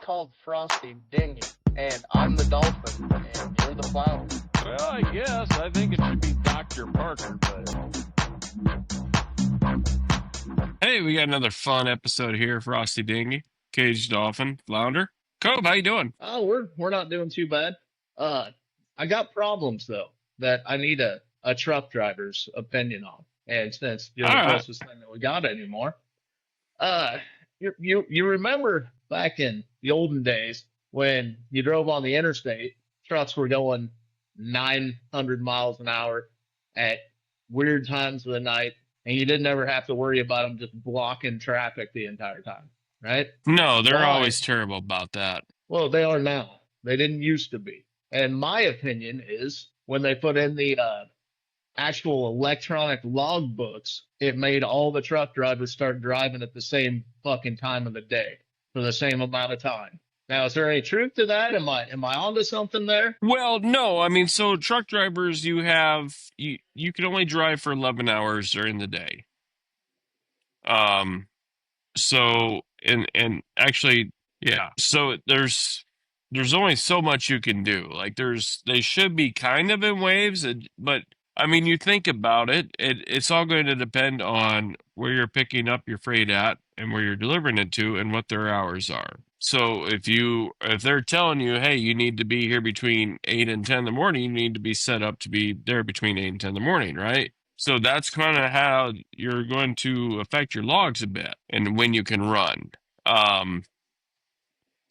called Frosty Dinghy, and I'm the dolphin, and you're the flounder. Well, I guess. I think it should be Dr. Parker, but... Hey, we got another fun episode here. Frosty Dinghy, Caged Dolphin, Flounder. Cobe, how you doing? Oh, we're not doing too bad. I got problems though that I need a truck driver's opinion on, and since you're All the right. closest thing that we got anymore, uh, you remember back in the olden days when you drove on the interstate, trucks were going 900 miles an hour at weird times of the night, and you didn't ever have to worry about them just blocking traffic the entire time, right? No, they're Why? always terrible about that. Well, they are now. They didn't used to be. And my opinion is when they put in the actual electronic log books, it made all the truck drivers start driving at the same fucking time of the day for the same amount of time. Now, is there any truth to that? Am I onto something there? Well, no, I mean, so truck drivers, you can only drive for 11 hours during the day. So and actually, yeah. So there's only so much you can do. Like they should be kind of in waves, but I mean, you think about it, it's all going to depend on where you're picking up your freight at and where you're delivering it to and what their hours are. So if they're telling you, hey, you need to be here between 8 and 10 in the morning, you need to be set up to be there between 8 and 10 in the morning, right? So that's kind of how you're going to affect your logs a bit and when you can run.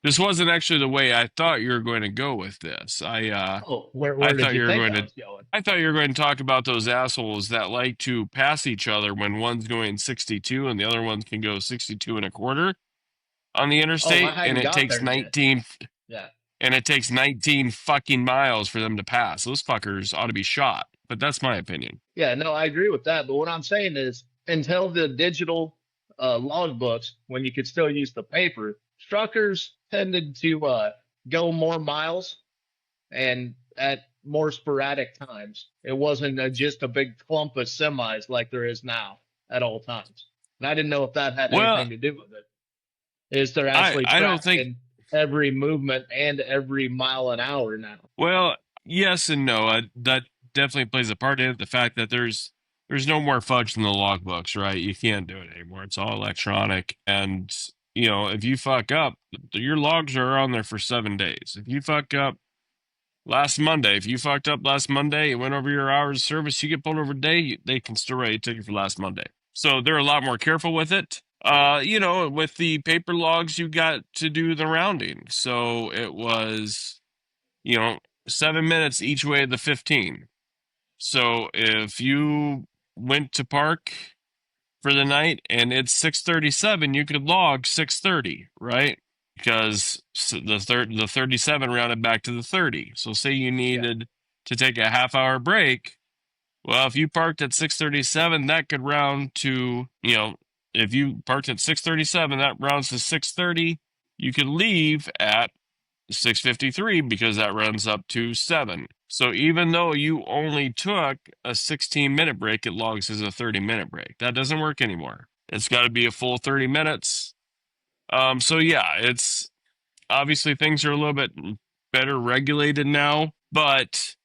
This wasn't actually the way I thought you were going to go with this. Oh, where I did thought you you were think going I to was going? I thought you were going to talk about those assholes that like to pass each other when one's going 62 and the other one can go 62 and a quarter on the Oh, I interstate, hadn't got there yet. Yeah. and it takes 19 fucking miles for them to pass. Those fuckers ought to be shot. But that's my opinion. Yeah, no, I agree with that. But what I'm saying is, until the digital log books, when you could still use the paper, truckers tended to go more miles and at more sporadic times. It wasn't just a big clump of semis like there is now at all times. And I didn't know if that had Well, anything to do with it. Is they're I actually I don't think. tracking every movement and every mile an hour now? Well, yes and no. That definitely plays a part in it. The fact that there's no more fudge in the logbooks, right? You can't do it anymore. It's all electronic, and if you fuck up, your logs are on there for 7 days. If you fuck up last Monday, if you fucked up last Monday, it went over your hours of service, you get pulled over today, they can still write a ticket for last Monday. So they're a lot more careful with it. With the paper logs, you got to do the rounding. So it was, 7 minutes each way of the 15. So if you went to park for the night and it's 6:37, you could log 6:30, right? Because the 37 rounded back to the 30. So say you needed to take a half-hour break. Well, if you parked at 6:37, that could round to, if you parked at 6:37, that rounds to 6:30. You could leave at 6:53 because that runs up to 7. So even though you only took a 16-minute break, it logs as a 30-minute break. That doesn't work anymore. It's got to be a full 30 minutes. So yeah, it's obviously things are a little bit better regulated now, but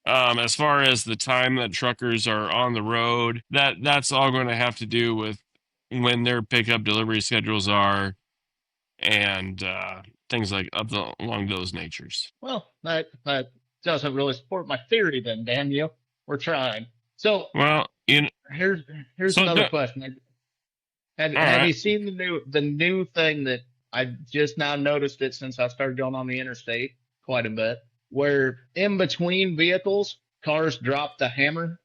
as far as the time that truckers are on the road, that's all going to have to do with when their pickup delivery schedules are and things along those natures. Well, that doesn't really support my theory then, damn you. We're trying. So Well, here's so another question. all Have you right. seen the new thing that I just now noticed it since I started going on the interstate quite a bit, where in between vehicles, cars drop the hammer,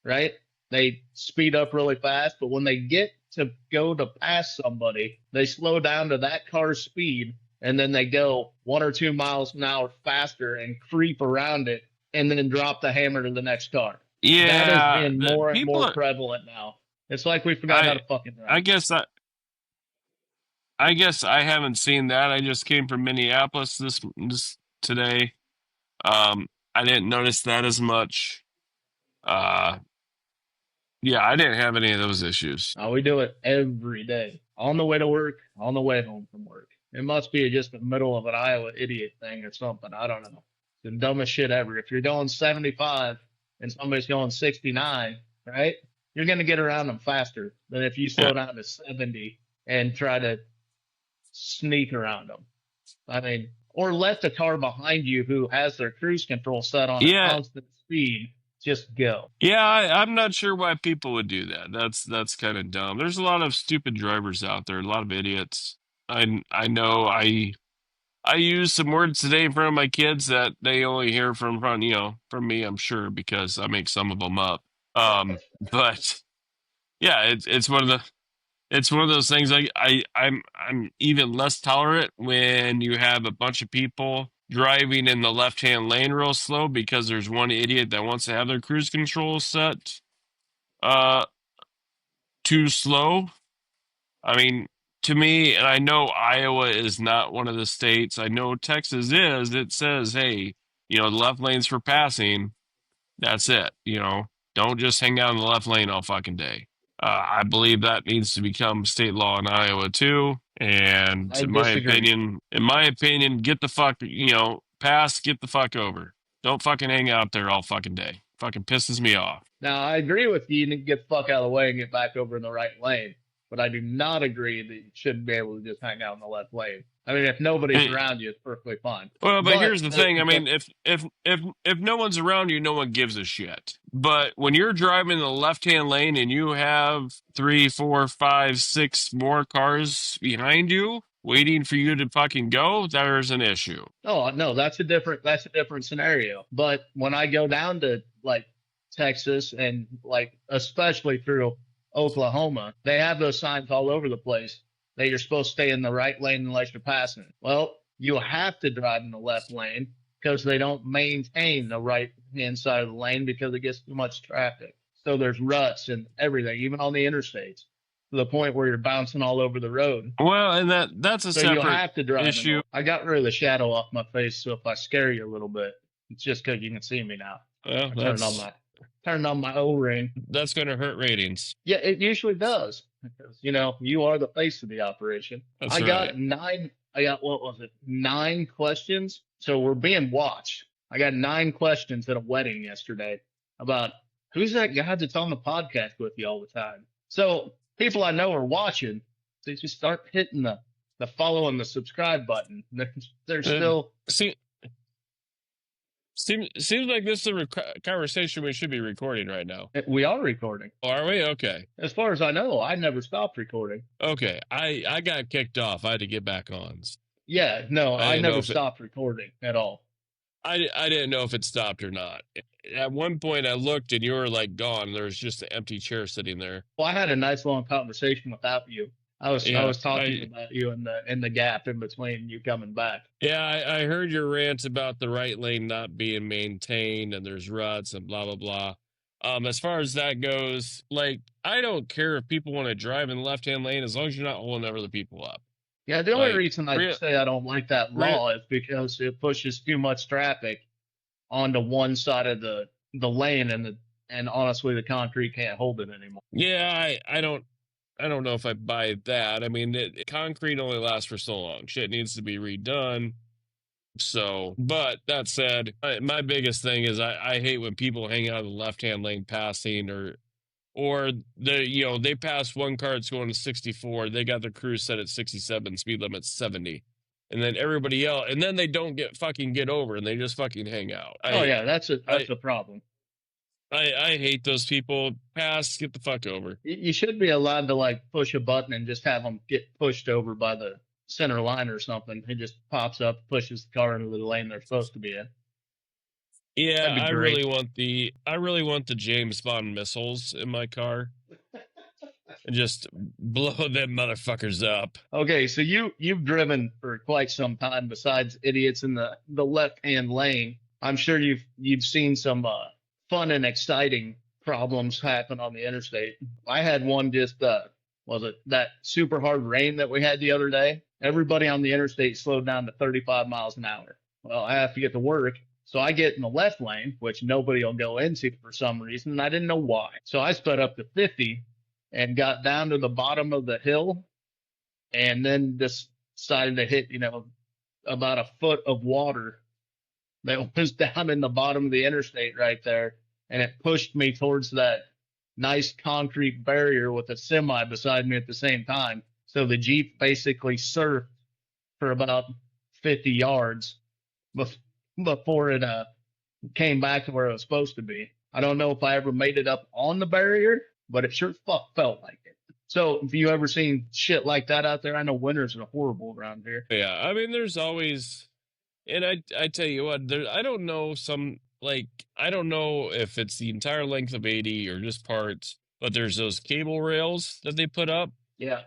right? They speed up really fast, but when they get to go to pass somebody, they slow down to that car's speed, and then they go 1 or 2 miles an hour faster and creep around it, and then drop the hammer to the next car. That is Yeah, being the more and people. more prevalent now. It's like we forgot how I to fucking I drive. guess I haven't seen that. I just came from Minneapolis this today. I didn't notice that as much. Uh, yeah, I didn't have any of those issues. We do it every day. On the way to work, on the way home from work. It must be just the middle of an Iowa idiot thing or something. I don't know. The dumbest shit ever. If you're going 75 and somebody's going 69, right? You're going to get around them faster than if you Yeah. slow down to 70 and try to sneak around them. I mean, or let the car behind you who has their cruise control set on a Yeah. constant speed just go. Yeah, I'm not sure why people would do that. That's kind of dumb. There's a lot of stupid drivers out there, a lot of idiots. I know I used some words today in front of my kids that they only hear from me, I'm sure, because I make some of them up. But yeah, it's one of those things. I'm even less tolerant when you have a bunch of people driving in the left hand lane real slow because there's one idiot that wants to have their cruise control set uh too slow. I mean, to me, and I know Iowa is not one of the states. I know Texas is. It says, hey, the left lane's for passing. That's it. Don't just hang out in the left lane all fucking day. I believe that needs to become state law in Iowa too. And I disagree. in my opinion, get the fuck, pass, get the fuck over. Don't fucking hang out there all fucking day. Fucking pisses me off. Now, I agree with you. You need to get the fuck out of the way and get back over in the right lane. But I do not agree that you shouldn't be able to just hang out in the left lane. I mean, if nobody's around you, it's perfectly fine. Well, but But here's the thing. I mean, if no one's around you, no one gives a shit. But when you're driving the left-hand lane and you have 3, 4, 5, 6 more cars behind you waiting for you to fucking go, there's an issue. oh no, that's a different scenario. But when I go down to like Texas and like especially through Oklahoma, they have those signs all over the place that you're supposed to stay in the right lane unless you're passing. Well, you have to drive in the left lane because they don't maintain the right hand side of the lane because it gets too much traffic. So there's ruts and everything, even on the interstates, to the point where you're bouncing all over the road. Well, and that's a So you separate have to drive in issue. the. I got rid of the shadow off my face, so if I scare you a little bit, it's just because you can see me now. Well, I turned on my O-ring. that's going to hurt ratings. Yeah, it usually does because you are the face of the operation. That's I got right. nine. I got what was it? 9 questions. So we're being watched. I got 9 questions at a wedding yesterday about who's that guy that's on the podcast with you all the time. So people I know are watching. They just start hitting the follow and the subscribe button. They're still. See, seems like this is a conversation we should be recording right now. We are recording. Are we? Okay. As far as I know, I never stopped recording. Okay. I got kicked off. I had to get back on. Yeah, no, I I didn't know never if it, stopped recording at all. I didn't know if it stopped or not. At one point, I looked and you were like gone. There was just an empty chair sitting there. Well, I had a nice long conversation without you. I was Yeah, talking about you in the gap in between you coming back. yeah. I heard your rant about the right lane not being maintained and there's ruts and blah blah blah. As far as that goes, like I don't care if people want to drive in the left hand lane as long as you're not holding other people up. Yeah, the only Like, reason I real, say I don't like that law is because it pushes too much traffic onto one side of the lane, and honestly, the concrete can't hold it anymore. yeah. I don't know if I buy that. I mean, concrete only lasts for so long. Shit needs to be redone. So, but that said, my biggest thing is I hate when people hang out in the left hand lane passing or they pass one car that's going to 64. They got their cruise set at 67, speed limit 70. And then everybody else, and then they don't get over and they just fucking hang out. Oh yeah, that's a problem. I hate those people. Pass, get the fuck over. You should be allowed to like push a button and just have them get pushed over by the center line or something. It just pops up, pushes the car into the lane they're supposed to be in. Yeah, That'd be I great. really want the James Bond missiles in my car and just blow them motherfuckers up. Okay, so you've driven for quite some time. Besides idiots in the left hand lane, I'm sure you've seen some fun and exciting problems happen on the interstate. I had one just was it that super hard rain that we had the other day? Everybody on the interstate slowed down to 35 miles an hour. Well, I have to get to work. So I get in the left lane, which nobody will go into for some reason, and I didn't know why. So I sped up to 50 and got down to the bottom of the hill and then just decided to hit, about a foot of water that was down in the bottom of the interstate right there. And it pushed me towards that nice concrete barrier with a semi beside me at the same time. So the Jeep basically surfed for about 50 yards before it came back to where it was supposed to be. I don't know if I ever made it up on the barrier, but it sure felt like it. So, have you ever seen shit like that out there? I know winters are horrible around here. Yeah, I mean, there's always, and I tell you what, there, I don't know I don't know if it's the entire length of 80 or just parts, but there's those cable rails that they put up. Yeah.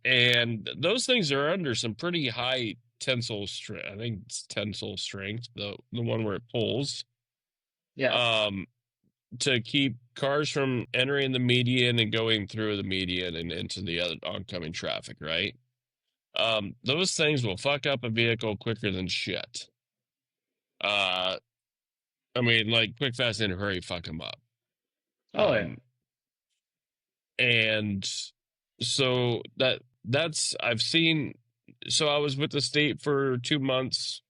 And those things are under some pretty high tensile strength. I think it's tensile strength, the one where it pulls. Yeah. To keep cars from entering the median and going through the median and into the other oncoming traffic, right? Those things will fuck up a vehicle quicker than shit. I mean, like, quick, fast, and in a hurry, fuck them up. Oh, yeah. And so that's I've seen. So I was with the state for 2 months.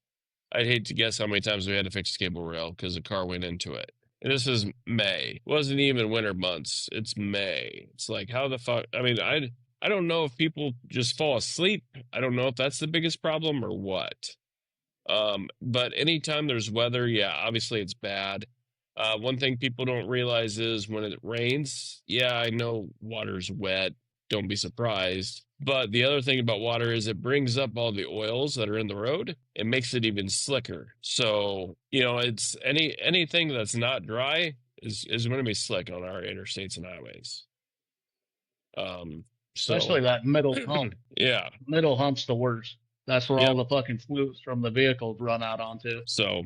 I'd hate to guess how many times we had to fix the cable rail because the car went into it. And this is May. It wasn't even winter months. It's May. It's like, how the fuck? I mean, I don't know if people just fall asleep. I don't know if that's the biggest problem or what. But anytime there's weather, yeah, obviously it's bad. One thing people don't realize is when it rains, yeah, I know water's wet. Don't be surprised. But the other thing about water is it brings up all the oils that are in the road. It makes it even slicker. So, it's anything that's not dry is going to be slick on our interstates and highways. Especially that middle hump. Yeah. Middle hump's the worst. That's where all the fucking fluids from the vehicles run out onto. So,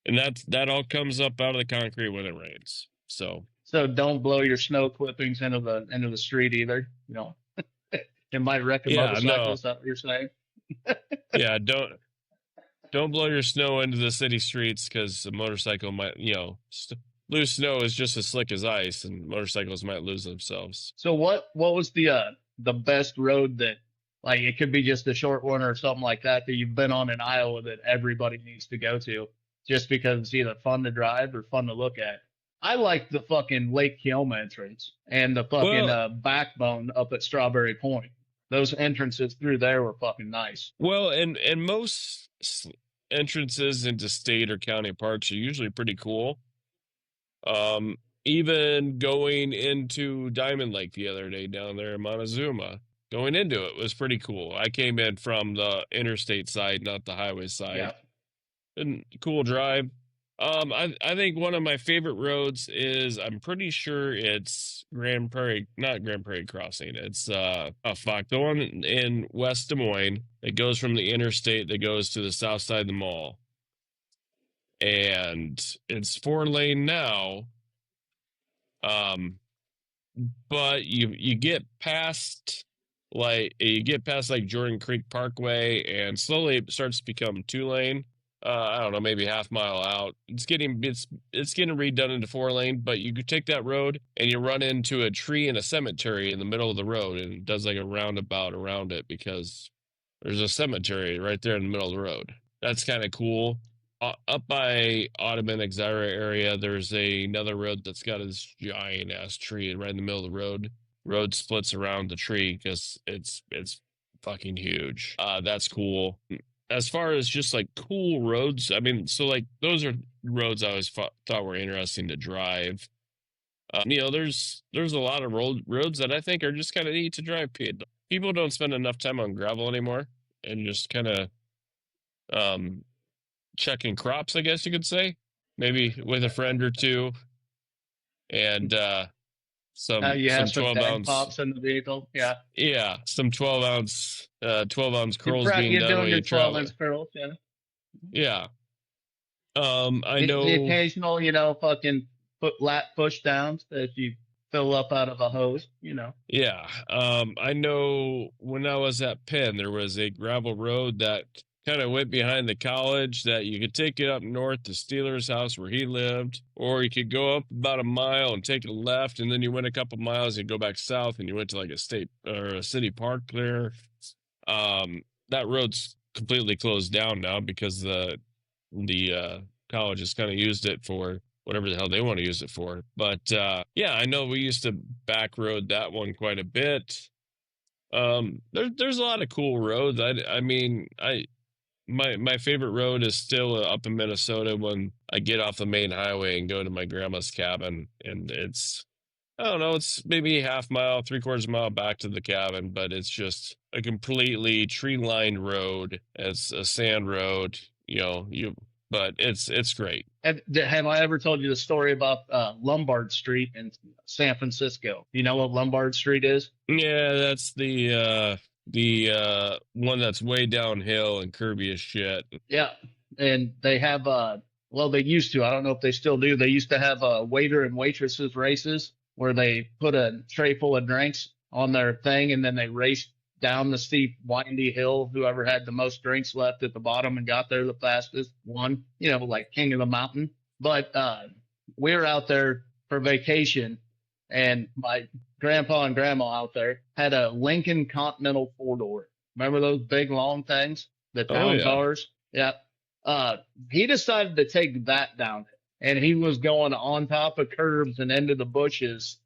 and that all comes up out of the concrete when it rains. So don't blow your snow clippings into the street either. It might wreck a motorcycle. Is that what you're saying? Yeah, don't blow your snow into the city streets because a motorcycle might, loose snow is just as slick as ice, and motorcycles might lose themselves. So what was the best road that, like, it could be just a short one or something like that you've been on in Iowa that everybody needs to go to just because it's either fun to drive or fun to look at? I like the fucking Lake Kioma entrance and the fucking backbone up at Strawberry Point. Those entrances through there were fucking nice. Well, and most entrances into state or county parks are usually pretty cool. Even going into Diamond Lake the other day down there in Montezuma, going into it was pretty cool. I came in from the interstate side, not the highway side. Yeah. And cool drive. I think one of my favorite roads is, I'm pretty sure it's not Grand Prairie Crossing. It's the one in West Des Moines. It goes from the interstate that goes to the south side of the mall. And it's 4-lane now. But you get past like Jordan Creek Parkway, and slowly it starts to become 2-lane. I don't know, maybe half mile out. It's getting redone into 4-lane, but you could take that road and you run into a tree and a cemetery in the middle of the road, and it does like a roundabout around it because there's a cemetery right there in the middle of the road. That's kind of cool. Up by Ottoman Exira area, there's another road that's got this giant ass tree right in the middle of the road. Road splits around the tree because it's fucking huge. That's cool. As far as just like cool roads, I mean, so like those are roads I always thought were interesting to drive. There's a lot of roads that I think are just kind of neat to drive. People don't spend enough time on gravel anymore, and just kind of checking crops, I guess you could say, maybe with a friend or two, and some 12-ounce pops in the vehicle. Yeah, some 12-ounce curls being you're done doing when your you travel. 12-ounce curls, Yeah. I know the occasional, fucking lat push downs that you fill up out of a hose, Yeah. I know when I was at Penn, there was a gravel road that kind of went behind the college that you could take it up north to Steeler's house where he lived, or you could go up about a mile and take a left, and then you went a couple miles and go back south and you went to like a state or a city park there. That road's completely closed down now because the college has kind of used it for whatever the hell they want to use it for. But yeah, I know we used to back road that one quite a bit. There's a lot of cool roads. I mean, my favorite road is still up in Minnesota when I get off the main highway and go to my grandma's cabin, and it's I don't know, it's maybe half mile, three-quarters mile back to the cabin, but it's just a completely tree-lined road. It's a sand road, but it's great. Have I ever told you the story about Lombard Street in San Francisco? You know what Lombard Street is? Yeah, that's the one that's way downhill and curvy as shit. Yeah, and they have well, they used to. I don't know if they still do. They used to have waiter and waitresses races where they put a tray full of drinks on their thing and then they raced down the steep, windy hill. Whoever had the most drinks left at the bottom and got there the fastest won. You know, like King of the Mountain. But we were out there for vacation, and my grandpa and grandma out there had a Lincoln Continental 4-door. Remember those big long things, the Oh town yeah. cars? Yeah. He decided to take that down, and he was going on top of curbs and into the bushes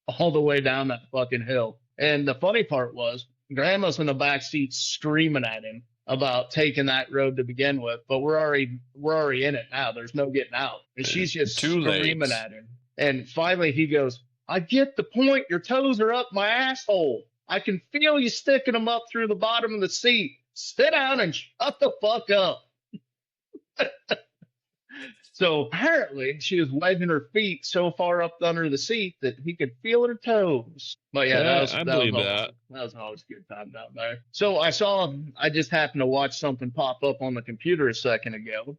all the way down that fucking hill. And the funny part was, Grandma's in the back seat screaming at him about taking that road to begin with, but we're already in it now. There's no getting out. And she's just Too late. screaming at him. And finally he goes, I get the point. Your toes are up my asshole. I can feel you sticking them up through the bottom of the seat. Sit down and shut the fuck up. So apparently she was wedging her feet so far up under the seat that he could feel her toes. But yeah, I believe that was always a good time down there. So I just happened to watch something pop up on the computer a second ago.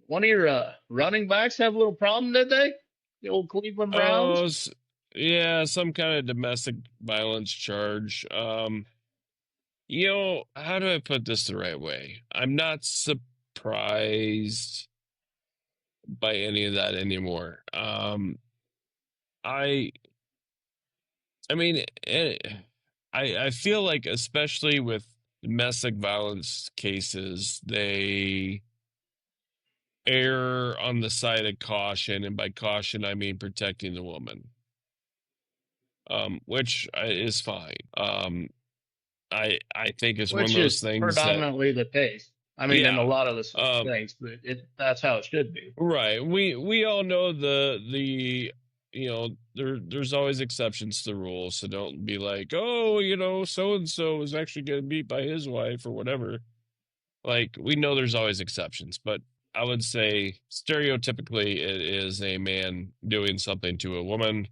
One of your running backs have a little problem, did they? The old Cleveland Browns? Yeah, some kind of domestic violence charge. How do I put this the right way? I'm not surprised by any of that anymore. I mean, I feel like especially with domestic violence cases, they err on the side of caution, and by caution I mean protecting the woman, which is fine. I think it's one of Which those is things that predominantly the case. I mean, in a yeah, lot of the things, that's how it should be. right. We all know there's always exceptions to the rule, so don't be like, oh, so and so is actually getting beat by his wife or whatever. Like, we know there's always exceptions, but I would say stereotypically it is a man doing something to a woman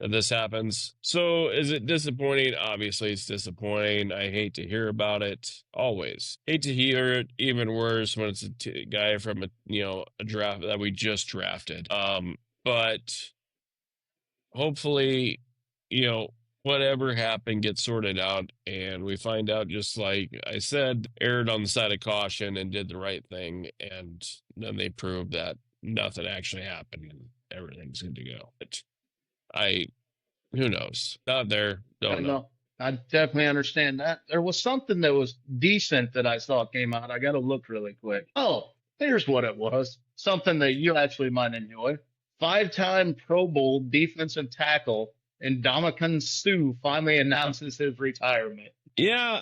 that this happens. So is it disappointing? Obviously it's disappointing. I hate to hear about it. Always hate to hear it. Even worse when it's a guy from a draft that we just drafted. But hopefully, whatever happened gets sorted out, and we find out, just like I said, erred on the side of caution and did the right thing, and then they proved that nothing actually happened and everything's good to go. But who knows? Not there. Don't know. I definitely understand that. There was something that was decent that I saw came out. I got to look really quick. Oh, here's what it was. Something that you actually might enjoy. 5-time Pro Bowl defensive tackle Ndamukong Suh finally announces his retirement. Yeah,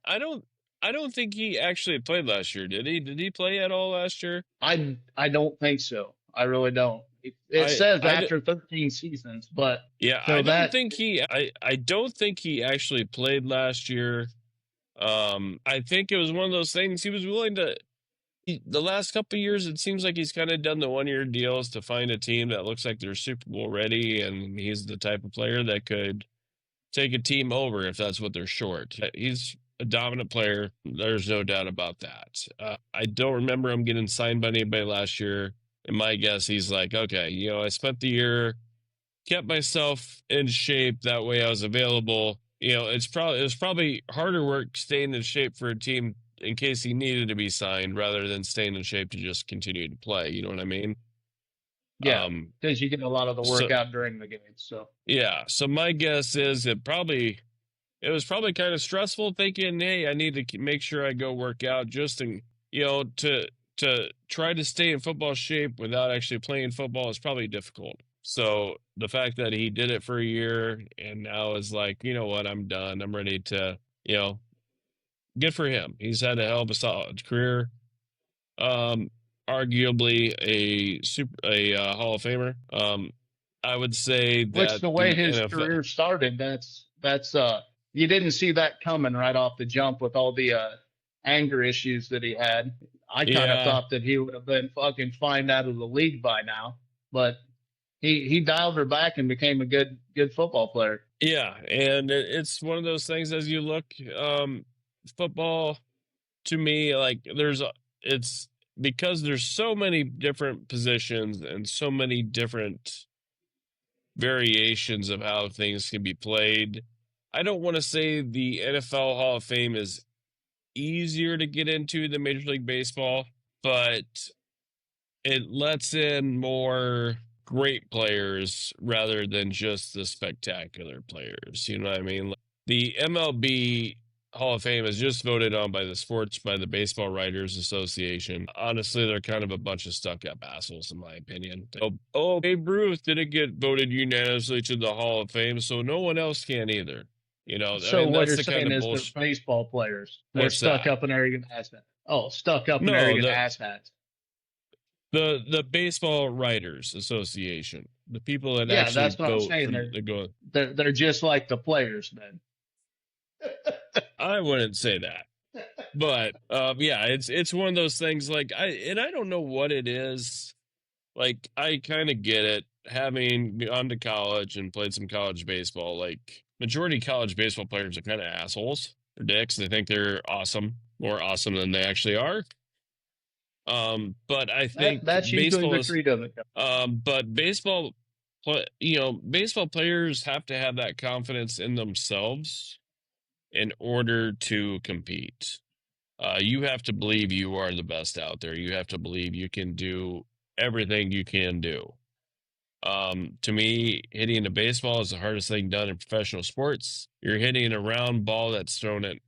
I don't think he actually played last year, did he? Did he play at all last year? I don't think so. I really don't. It says after 13 seasons, but yeah, so I don't think he actually played last year. I think it was one of those things he was willing to. The last couple of years, it seems like he's kind of done the 1-year deals to find a team that looks like they're Super Bowl ready, and he's the type of player that could take a team over if that's what they're short. He's a dominant player. There's no doubt about that. I don't remember him getting signed by anybody last year. And my guess, he's like, okay, I spent the year, kept myself in shape. That way I was available. It was probably harder work staying in shape for a team in case he needed to be signed rather than staying in shape to just continue to play. You know what I mean? Yeah, because you get a lot of the workout during the game. So yeah. So my guess is it it was probably kind of stressful thinking, hey, I need to make sure I go work out just in, to try to stay in football shape without actually playing football is probably difficult. So the fact that he did it for a year and now is like, you know what, I'm done. I'm ready to, good for him. He's had a hell of a solid career. Arguably a Hall of Famer. I would say Which that the way the his NFL, career started, that's you didn't see that coming right off the jump with all the anger issues that he had. I kind of yeah, thought that he would have been fucking fined out of the league by now, but he dialed her back and became a good football player. yeah, and it's one of those things as you look, football to me, like it's because there's so many different positions and so many different variations of how things can be played. I don't want to say the NFL Hall of Fame is easier to get into than Major League Baseball, but it lets in more great players rather than just the spectacular players. You know what I mean? Like, the MLB Hall of Fame is just voted on by the Baseball Writers Association. Honestly, they're kind of a bunch of stuck-up assholes, in my opinion. Oh, Babe Ruth didn't get voted unanimously to the Hall of Fame, so no one else can either. I So mean, what that's you're the kind saying of is they're bullshit. baseball players. They're What's stuck that? up and arrogant asshats. Oh, stuck up and No, arrogant asshats. the Baseball Writers Association, the people that Yeah, actually that's what I'm vote saying. for the go. They're just like the players then. I wouldn't say that, but yeah, it's one of those things. Like I don't know what it is. Like I kind of get it, having gone to college and played some college baseball. Like majority of college baseball players are kind of assholes. They're dicks. They think they're awesome, more awesome than they actually are. But I think That's usually baseball the is. creed of it. But baseball players have to have that confidence in themselves in order to compete. You have to believe you are the best out there. You have to believe you can do everything you can do. To me, hitting a baseball is the hardest thing done in professional sports. You're hitting a round ball that's thrown at,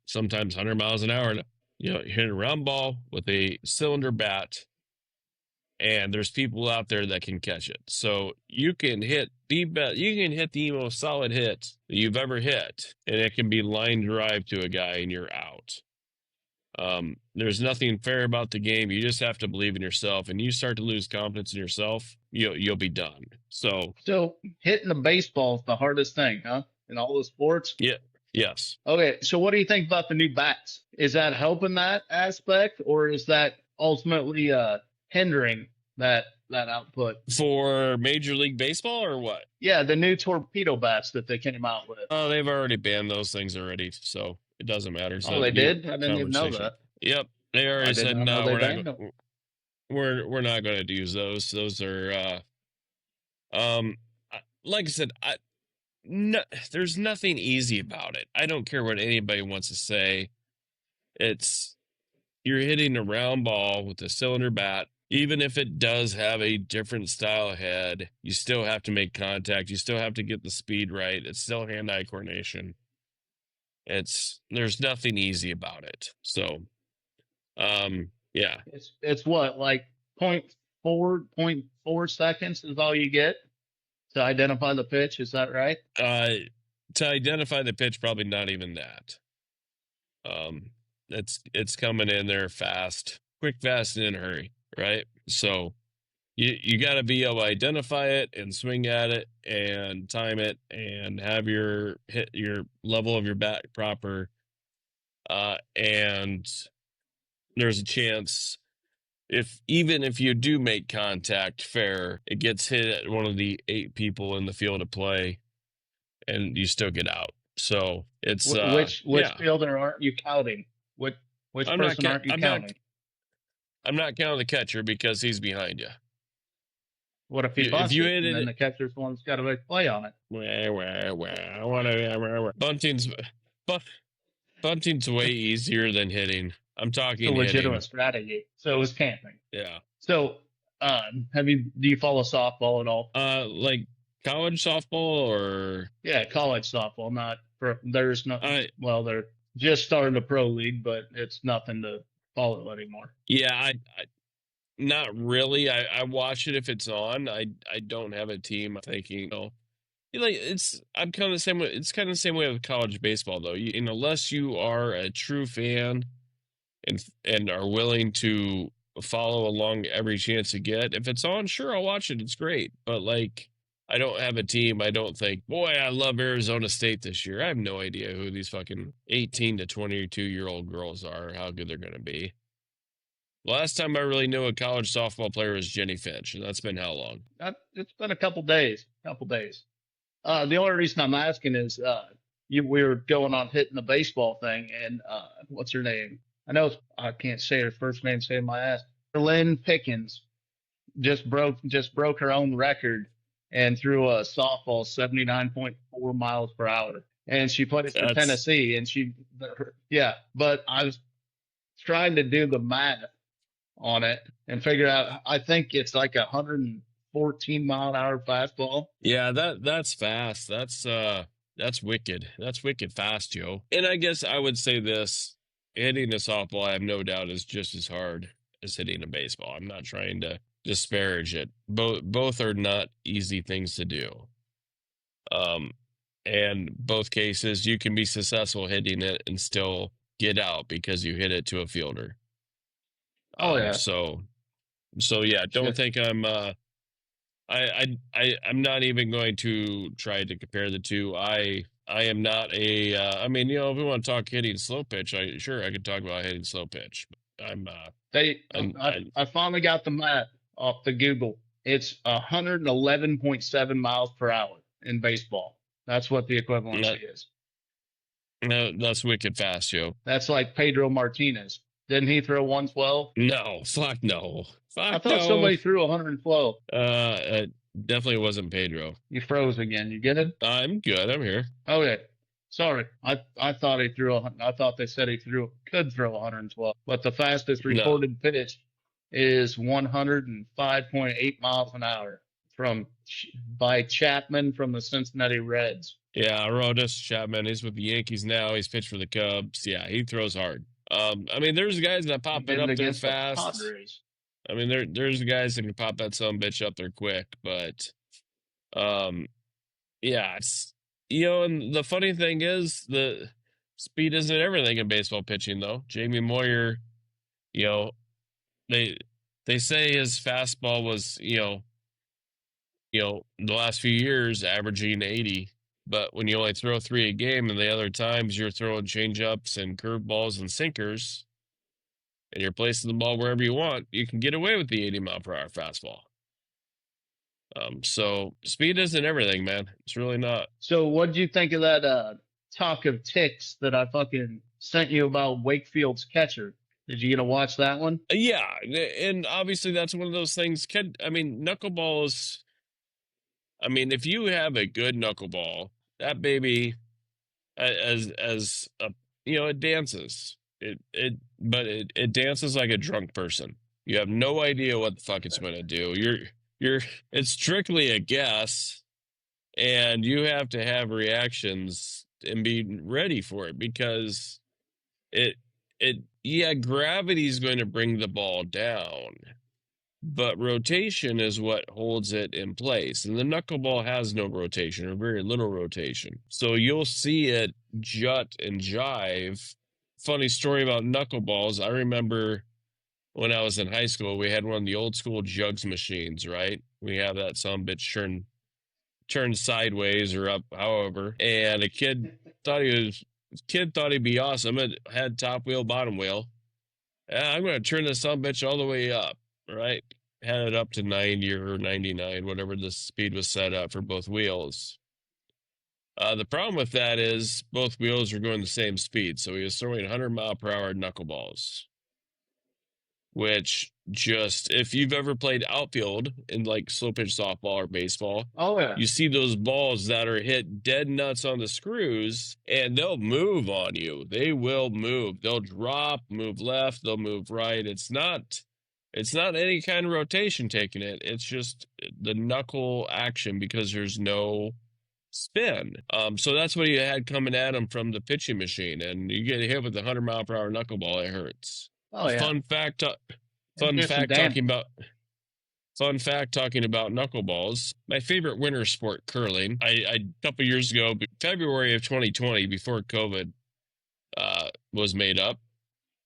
sometimes 100 miles an hour. You're hitting a round ball with a cylinder bat, and there's people out there that can catch it. So you can hit the most solid hit that you've ever hit, and it can be line drive to a guy, and you're out. There's nothing fair about the game. You just have to believe in yourself, and you start to lose confidence in yourself, you'll be done. So Hitting the baseball is the hardest thing, huh? In all the sports. yeah, yes. Okay, so what do you think about the new bats? Is that helping that aspect, or is that ultimately hindering that output? For Major League Baseball or what? Yeah, the new torpedo bats that they came out with. Oh, they've already banned those things already, so it doesn't matter. It's Oh, not they a new did? I didn't even know conversation. that. Yep, they I already did said not know no. they banned them. We're not going to use those. Those are like I said, no, there's nothing easy about it. I don't care what anybody wants to say. It's You're hitting a round ball with a cylinder bat. Even if it does have a different style head, you still have to make contact. You still have to get the speed right. It's still hand-eye coordination. There's nothing easy about it. So, yeah. It's what, like 0.4 seconds is all you get to identify the pitch. Is that right? To identify the pitch, probably not even that. It's coming in there fast, quick, fast, and in a hurry, right? So you got to be able to identify it and swing at it and time it and have your level of your bat proper. And there's a chance even if you do make contact fair, it gets hit at one of the 8 people in the field of play, and you still get out. So it's Which yeah. fielder aren't you counting? Which I'm person aren't you counting? I'm not counting the catcher because he's behind you. What if he If busts you it hit and then it, the catcher's the one's got to make play on it? bunting's way easier than hitting. I'm It's a talking legitimate hitting. strategy. So is camping. Yeah. So, do you follow softball at all? Like college softball or Yeah, college softball, not There's no, I well, they're just starting a pro league, but it's nothing to follow anymore. yeah, I not really. I watch it if it's on. I don't have a team. I'm thinking, like I'm kind of the same way. It's kind of the same way with college baseball, though. Unless you are a true fan and are willing to follow along every chance you get, if it's on, sure, I'll watch it. It's great. But like, I don't have a team. I don't think, boy, I love Arizona State this year. I have no idea who these fucking 18 to 22-year-old girls are, how good they're going to be. Last time I really knew a college softball player was Jenny Finch, and that's been how long? It's been a couple days. The only reason I'm asking is we were going on hitting the baseball thing, and what's her name? I can't say her first name. Say my ass. Lynn Pickens just broke her own record and threw a softball 79.4 miles per hour, and she played it for That's Tennessee. And yeah. But I was trying to do the math on it and figure out. I think it's like 114-mile-an-hour fastball. yeah, that's fast. That's wicked. That's wicked fast, Joe. And I guess I would say this: hitting a softball, I have no doubt, is just as hard as hitting a baseball. I'm not trying to disparage it. Both are not easy things to do. And both cases you can be successful hitting it and still get out because you hit it to a fielder. Oh yeah. So yeah, don't Shit. think I'm not even going to try to compare the two. I am not a I mean, if we want to talk hitting slow pitch, I could talk about hitting slow pitch. But I finally got the math off the Google. It's 111.7 miles per hour in baseball. That's what the equivalency is. No, that's wicked fast, yo. That's like Pedro Martinez. Didn't he throw 112? No, fuck no. I thought somebody threw 112. It definitely wasn't Pedro. You froze again. You get it? I'm good. I'm here. Okay. Sorry. I thought he threw. I thought they said he could throw 112. But the fastest recorded pitch is 105.8 miles an hour by Chapman from the Cincinnati Reds. Yeah, Aroldis Chapman. He's with the Yankees now. He's pitched for the Cubs. Yeah, he throws hard. I mean, there's guys that pop it up there fast. I mean, there's guys that can pop that son bitch up there quick, but yeah, it's and the funny thing is the speed isn't everything in baseball pitching though. Jamie Moyer, they say his fastball was, the last few years averaging 80. But when you only throw 3 a game and the other times you're throwing changeups and curveballs and sinkers and you're placing the ball wherever you want, you can get away with the 80-mile-per-hour fastball. So speed isn't everything, man. It's really not. So what do you think of that talk of ticks that I fucking sent you about Wakefield's catcher? Did you get to watch that one? Yeah, and obviously that's one of those things. Knuckleballs. I mean, if you have a good knuckleball, that baby, it dances. But it dances like a drunk person. You have no idea what the fuck it's going to do. It's strictly a guess, and you have to have reactions and be ready for it because gravity is going to bring the ball down. But rotation is what holds it in place. And the knuckleball has no rotation or very little rotation. So you'll see it jut and jive. Funny story about knuckleballs. I remember when I was in high school, we had one of the old school jugs machines, right? We have that some bitch turn sideways or up, however. And a kid thought he'd be awesome. It had top wheel, bottom wheel. I'm going to turn this some bitch all the way up. Right, had it up to 90 or 99, whatever the speed was set up for both wheels. The problem with that is both wheels are going the same speed, so he was throwing 100-mile-per-hour knuckleballs. Which if you've ever played outfield in like slow pitch softball or baseball, oh yeah, you see those balls that are hit dead nuts on the screws, and they'll move on you. They will move. They'll drop, move left, they'll move right. It's not any kind of rotation taking it. It's just the knuckle action because there's no spin. So that's what he had coming at him from the pitching machine, and you get hit with a 100-mile-per-hour knuckleball, it hurts. Oh yeah, Fun fact. and Fun do some fact damage. talking about. Fun fact talking about knuckleballs. My favorite winter sport, curling. A couple years ago, February of 2020, before COVID was made up,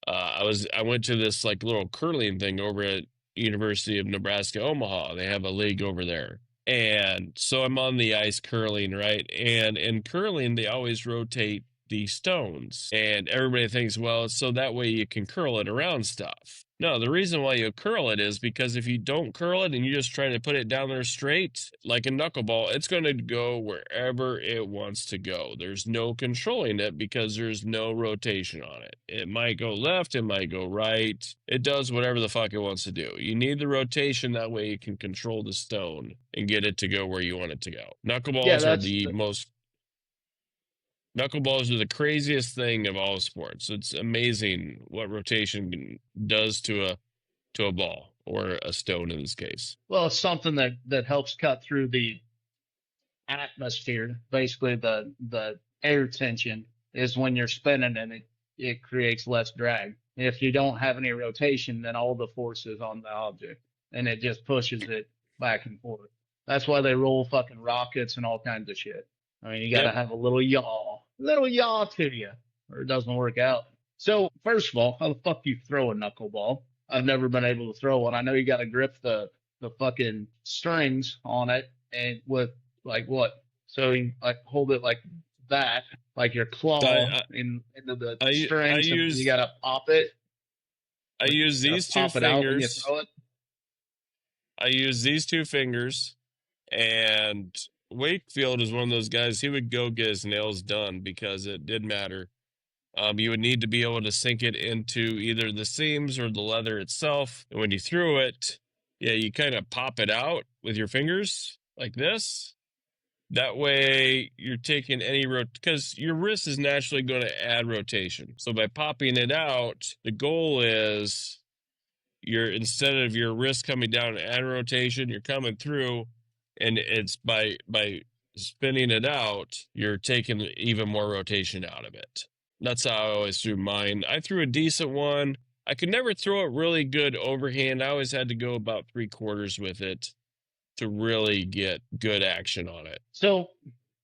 I went to this like little curling thing over at University of Nebraska Omaha. They have a league over there. And so I'm on the ice curling, right? And in curling, they always rotate the stones. And everybody thinks, well, so that way you can curl it around stuff. No, the reason why you curl it is because if you don't curl it and you just try to put it down there straight, like a knuckleball, it's going to go wherever it wants to go. There's no controlling it because there's no rotation on it. It might go left, it might go right. It does whatever the fuck it wants to do. You need the rotation, that way you can control the stone and get it to go where you want it to go. Yeah, Knuckleballs are the craziest thing of all sports. It's amazing what rotation does to a ball or a stone in this case. well, it's something that helps cut through the atmosphere. Basically, the air tension is when you're spinning, and it creates less drag. If you don't have any rotation, then all the force is on the object, and it just pushes it back and forth. That's why they roll fucking rockets and all kinds of shit. I mean, you got to Yep. have a little yaw to you, or it doesn't work out. So, first of all, how the fuck do you throw a knuckleball? I've never been able to throw one. I know you got to grip the fucking strings on it, and with like what? So you like hold it like that, like your claw I into the I strings, and you use gotta pop it. I use You gotta these two pop it out when you fingers. throw it. I use these two fingers, and Wakefield is one of those guys. He would go get his nails done because it did matter. You would need to be able to sink it into either the seams or the leather itself. And when you threw it, yeah, you kind of pop it out with your fingers like this. That way you're taking any because your wrist is naturally going to add rotation. So by popping it out, the goal is instead of your wrist coming down and add rotation, you're coming through, and it's by spinning it out, you're taking even more rotation out of it. That's how I always threw mine. I threw a decent one. I could never throw it really good overhand. I always had to go about 3/4 with it to really get good action on it. So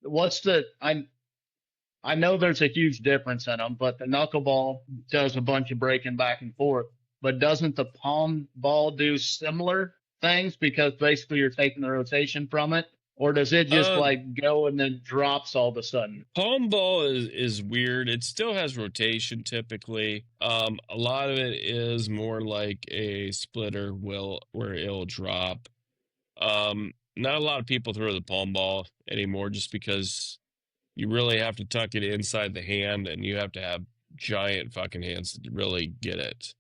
what's the I know there's a huge difference in them, but the knuckleball does a bunch of breaking back and forth. But doesn't the palm ball do similar things because basically you're taking the rotation from it? Or does it just Um, like go and then drops all of a sudden? Palm ball is weird. It still has rotation typically. A lot of it is more like a splitter where it'll drop. Not a lot of people throw the palm ball anymore just because you really have to tuck it inside the hand and you have to have giant fucking hands to really get it.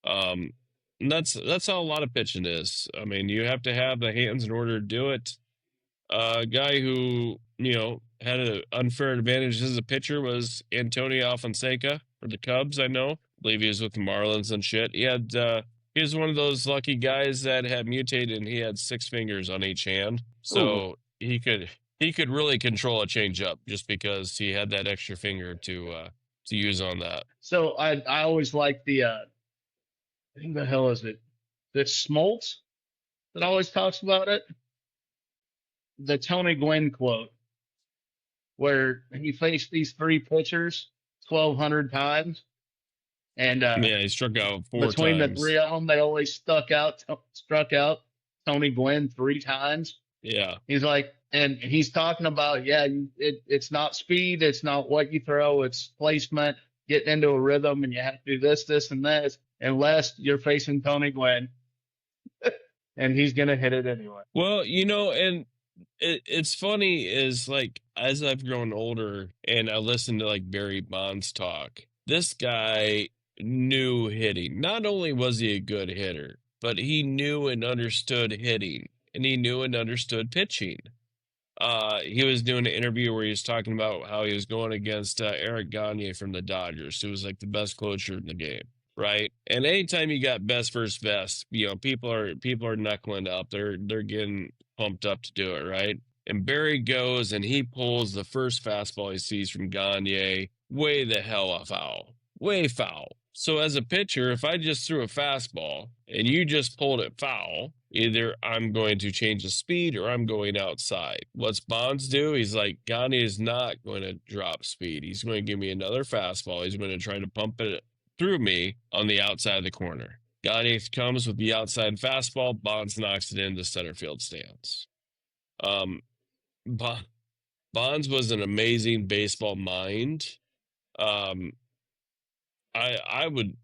Um, and that's how a lot of pitching is. I mean, you have to have the hands in order to do it. A guy who, had an unfair advantage as a pitcher was Antonio Alfonseca for the Cubs, I know. I believe he was with the Marlins and shit. He was one of those lucky guys that had mutated and he had 6 fingers on each hand. Ooh. So he could really control a changeup just because he had that extra finger to use on that. So I always like who the hell is it? The Smoltz that always talks about it. The Tony Gwynn quote, where he faced these 3 pitchers 1,200 times, and Yeah, he struck out 4 between the times. 3 of them, they only struck out Tony Gwynn 3 times. Yeah. He's like, and he's talking about, yeah, it's not speed, it's not what you throw, it's placement, getting into a rhythm, and you have to do this, this, and this, unless you're facing Tony Gwynn, and he's gonna hit it anyway. Well, and it's funny is like as I've grown older and I listen to like Barry Bonds talk, this guy knew hitting. Not only was he a good hitter, but he knew and understood hitting, and he knew and understood pitching. He was doing an interview where he was talking about how he was going against Eric Gagne from the Dodgers, who was like the best closer in the game, right? And anytime you got best versus best, people are knuckling up. They're getting pumped up to do it, right? And Barry goes and he pulls the first fastball he sees from Gagne way the hell a foul. Way foul. So as a pitcher, if I just threw a fastball and you just pulled it foul, either I'm going to change the speed or I'm going outside. What's Bonds do? He's like, Gagne is not going to drop speed. He's going to give me another fastball. He's going to try to pump it through me on the outside of the corner. Gagne comes with the outside fastball. Bonds knocks it into center field stands. Bonds was an amazing baseball mind. Um, I would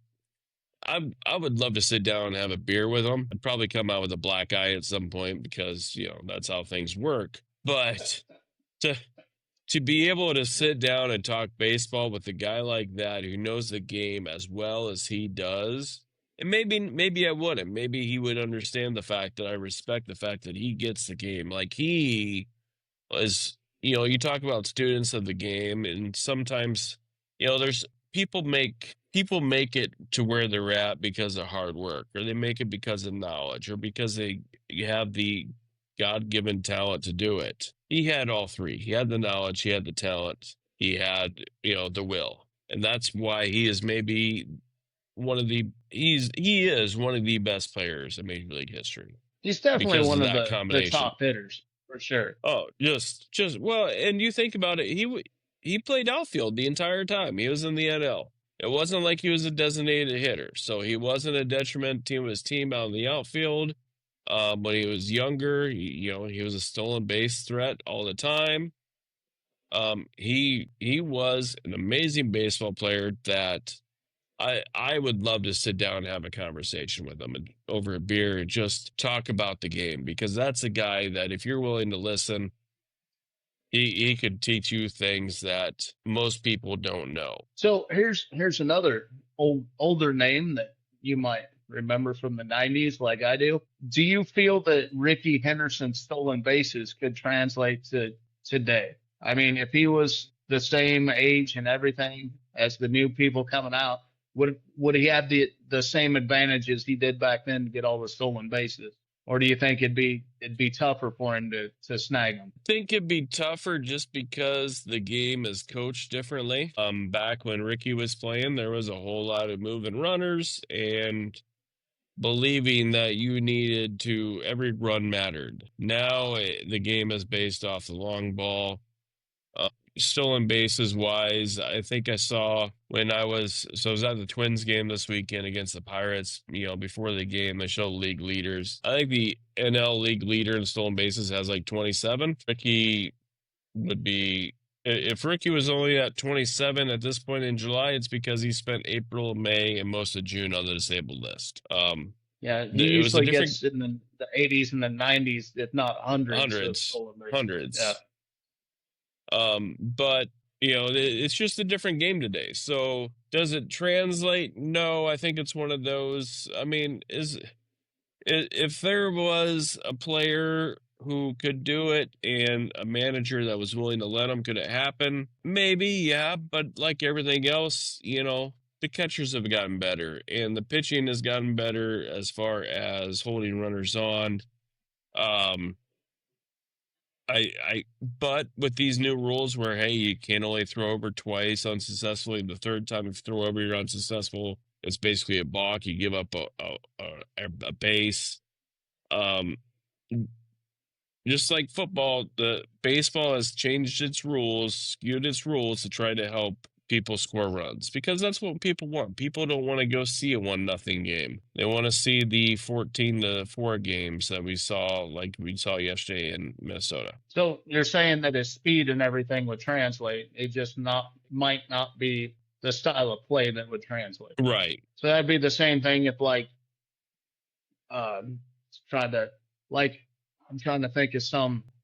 love to sit down and have a beer with him. I'd probably come out with a black eye at some point because that's how things work. But to be able to sit down and talk baseball with a guy like that who knows the game as well as he does, and maybe I wouldn't. Maybe he would understand the fact that I respect the fact that he gets the game. Like he was, you talk about students of the game, and sometimes, there's people make it to where they're at because of hard work, or they make it because of knowledge, or because they have the God-given talent to do it. He had all three. He had the knowledge, he had the talent, he had, the will. And that's why he is maybe he is one of the best players in Major League history. He's definitely Because one of that the combination. top hitters for sure. Oh, just well, and you think about it, he played outfield the entire time. He was in the NL. It wasn't like he was a designated hitter, so he wasn't a detriment to his team out in the outfield. When he was younger, he was a stolen base threat all the time. He was an amazing baseball player that I would love to sit down and have a conversation with him and over a beer and just talk about the game, because that's a guy that if you're willing to listen, he could teach you things that most people don't know. So here's another older name that you might remember from the 90s like I do. Do you feel that Ricky Henderson's stolen bases could translate to today? I mean, if he was the same age and everything as the new people coming out, would he have the same advantages he did back then to get all the stolen bases? Or do you think it'd be tougher for him to snag them? I think it'd be tougher just because the game is coached differently. Back when Ricky was playing, there was a whole lot of moving runners and believing that you needed to every run mattered. Now the game is based off the long ball. Stolen bases wise, I think I saw when I was at the Twins game this weekend against the Pirates, before the game, they show league leaders. I think the NL league leader in stolen bases has like 27. Ricky would be, if Ricky was only at 27 at this point in July, it's because he spent April, May, and most of June on the disabled list. Yeah, he usually gets in the 80s and the 90s, if not hundreds. Hundreds. Yeah. But it's just a different game today. So does it translate? No, I think it's one of those. I mean, if there was a player who could do it and a manager that was willing to let him, could it happen? Maybe, yeah. But like everything else, the catchers have gotten better and the pitching has gotten better as far as holding runners on. But with these new rules where, hey, you can only throw over twice unsuccessfully, the third time if you throw over, you're unsuccessful. It's basically a balk. You give up a base. Just like football, the baseball has changed its rules, skewed its rules to try to help people score runs, because that's what people want. People don't want to go see a 1-0 game. They want to see the 14-4 games that we saw yesterday in Minnesota. So you're saying that his speed and everything would translate. It just might not be the style of play that would translate. Right. So that'd be the same thing if I'm trying to think of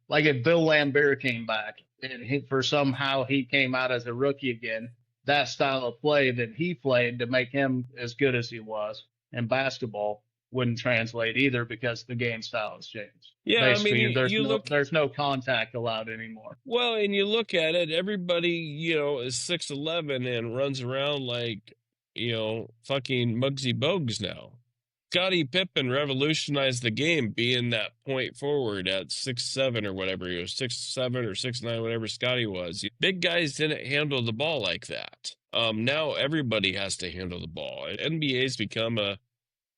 if Bill Lambert came back and somehow he came out as a rookie again, that style of play that he played to make him as good as he was in basketball wouldn't translate either, because the game style has changed. Yeah, basically, there's no contact allowed anymore. Well, and you look at it, everybody, is 6'11" and runs around like, fucking Muggsy Bogues now. Scottie Pippen revolutionized the game, being that point forward at 6'7" or whatever he was, 6'7" or 6'9", whatever Scottie was. Big guys didn't handle the ball like that. Now everybody has to handle the ball. NBA's become a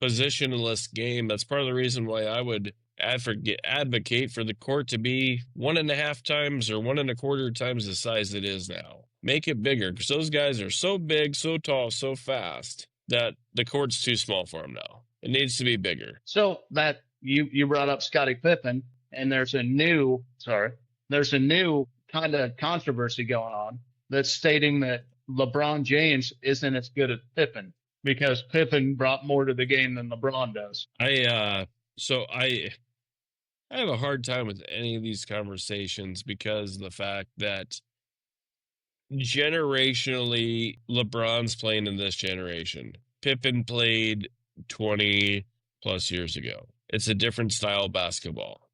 positionless game. That's part of the reason why I would advocate for the court to be 1.5 times or 1.25 times the size it is now. Make it bigger, because those guys are so big, so tall, so fast that the court's too small for them now. It needs to be bigger. So that you brought up Scottie Pippen, and there's a new kind of controversy going on that's stating that LeBron James isn't as good as Pippen because Pippen brought more to the game than LeBron does. I have a hard time with any of these conversations because of the fact that generationally, LeBron's playing in this generation. Pippen played 20 plus years ago. It's a different style of basketball.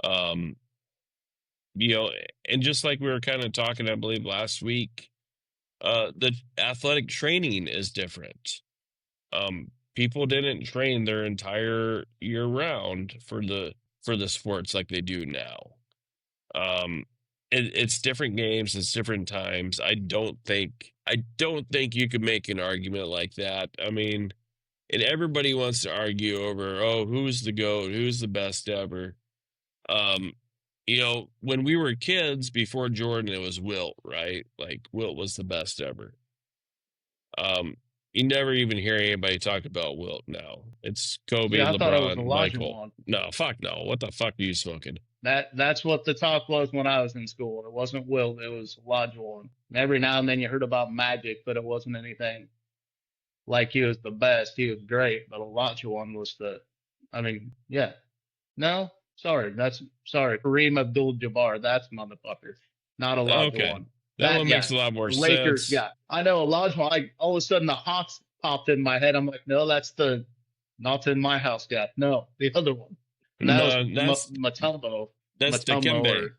And just like we were kind of talking, I believe last week, the athletic training is different. People didn't train their entire year round for the sports like they do now. It's different games, it's different times. I don't think you could make an argument like that. I mean, and everybody wants to argue over, who's the GOAT, who's the best ever. When we were kids before Jordan, it was Wilt, right? Like Wilt was the best ever. You never even hear anybody talk about Wilt now. It's Kobe, I thought it was LeBron, Michael. Olajuwon. No, fuck no. What the fuck are you smoking? That's what the talk was when I was in school. It wasn't Wilt, it was Olajuwon. And every now and then you heard about Magic, but it wasn't anything like he was the best. He was great, but Olajuwon was No, sorry. Kareem Abdul-Jabbar, that's motherfucker. Not Olajuwon. Okay. That one makes a lot more sense. Lakers guy. I know Olajuwon. All of a sudden the Hawks popped in my head. I'm like, no, that's the not in my house guy. No, the other one. And that was Mutombo. That's Dikembe.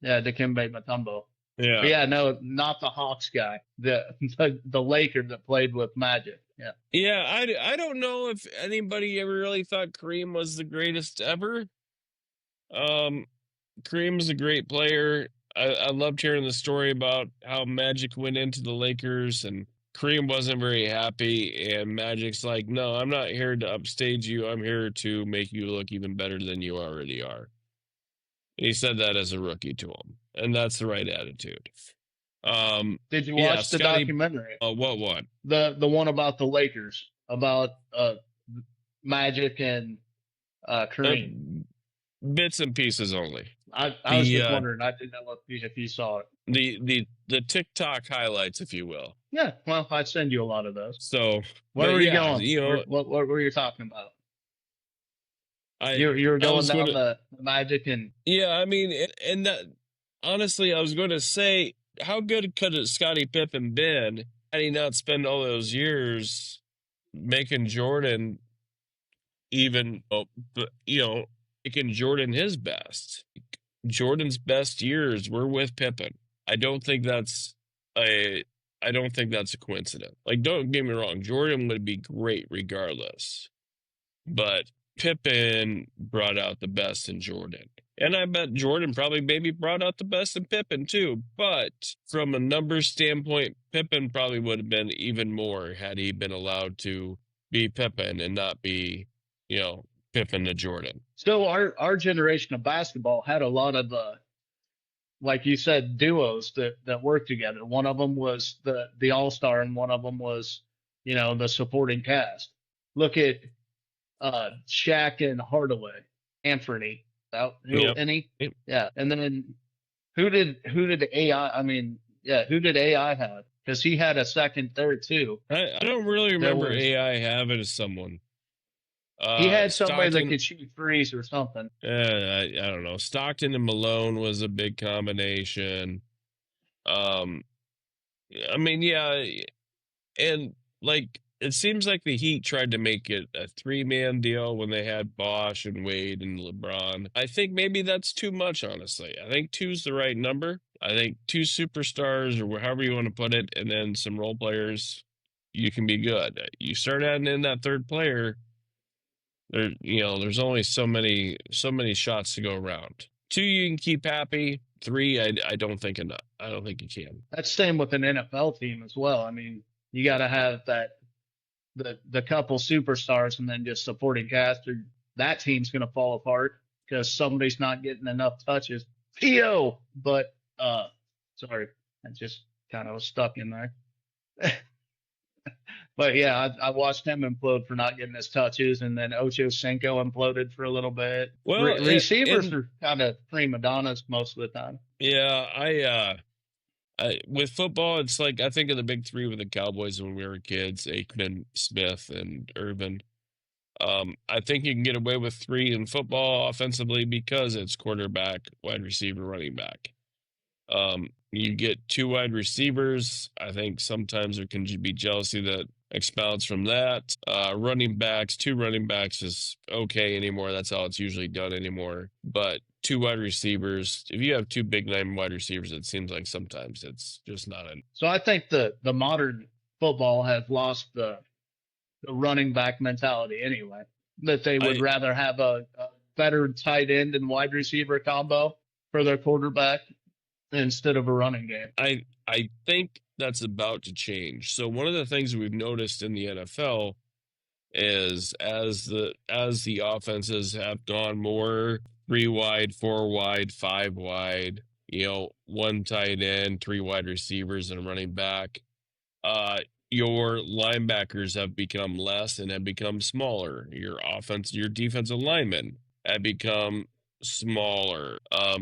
Dikembe Mutombo. Yeah. But yeah, no, not the Hawks guy. The Laker that played with Magic. Yeah. Yeah, I don't know if anybody ever really thought Kareem was the greatest ever. Kareem's a great player. I loved hearing the story about how Magic went into the Lakers and Kareem wasn't very happy, and Magic's like, no, I'm not here to upstage you. I'm here to make you look even better than you already are. And he said that as a rookie to him, and that's the right attitude. Did you watch the documentary? What one? The one about the Lakers, about Magic and Kareem. Bits and pieces only. I was just wondering. I didn't know if you saw it. The TikTok highlights, if you will. Yeah, well, I'd send you a lot of those. So where were you going? What were you talking about? You were going down the Magic and I mean, and that honestly, I was going to say, how good could Scottie Pippen been had he not spent all those years making Jordan making Jordan his best? Jordan's best years were with Pippen. I don't think that's a coincidence. Like, don't get me wrong, Jordan would be great regardless, but Pippen brought out the best in Jordan. And I bet Jordan probably maybe brought out the best in Pippen too. But from a numbers standpoint, Pippen probably would have been even more had he been allowed to be Pippen and not be, Pippen to Jordan. So our generation of basketball had a lot of like you said, duos that worked together. One of them was the All-Star, and one of them was, the supporting cast. Look at Shaq and Hardaway, Anthony. Any? Yep. Yeah. And then who did AI? Who did AI have? Because he had a second, third too. I don't really remember AI having someone. He had somebody that could shoot threes or something. I don't know. Stockton and Malone was a big combination. And like it seems like the Heat tried to make it a 3-man deal when they had Bosh and Wade and LeBron. I think maybe that's too much, honestly. I think 2's the right number. I think 2 superstars, or however you want to put it, and then some role players, you can be good. You start adding in that third player, there's only so many shots to go around. 2, you can keep happy. 3, I don't think enough. I don't think you can. That's same with an NFL team as well. I mean, you got to have the couple superstars and then just supporting cast, or that team's going to fall apart because somebody's not getting enough touches. Theo, but sorry, I just kind of was stuck in there. But yeah, I watched him implode for not getting his touches, and then Ocho Cinco imploded for a little bit. Well, Receivers are kind of prima donnas most of the time. Yeah, with football, it's like I think of the big 3 with the Cowboys when we were kids: Aikman, Smith, and Irvin. I think you can get away with 3 in football offensively because it's quarterback, wide receiver, running back. You get 2 wide receivers. I think sometimes there can be jealousy that expounds from that. Running backs, 2 running backs is okay anymore. That's how it's usually done anymore. But 2 wide receivers, if you have 2 big name wide receivers, it seems like sometimes it's just not a. So I think the modern football has lost the running back mentality anyway. That they would rather have a better tight end and wide receiver combo for their quarterback instead of a running game. I think that's about to change. So one of the things we've noticed in the NFL is as the offenses have gone more 3 wide, 4 wide, 5 wide, 1 tight end, 3 wide receivers, and a running back, your linebackers have become less and have become smaller. Your defensive linemen have become smaller.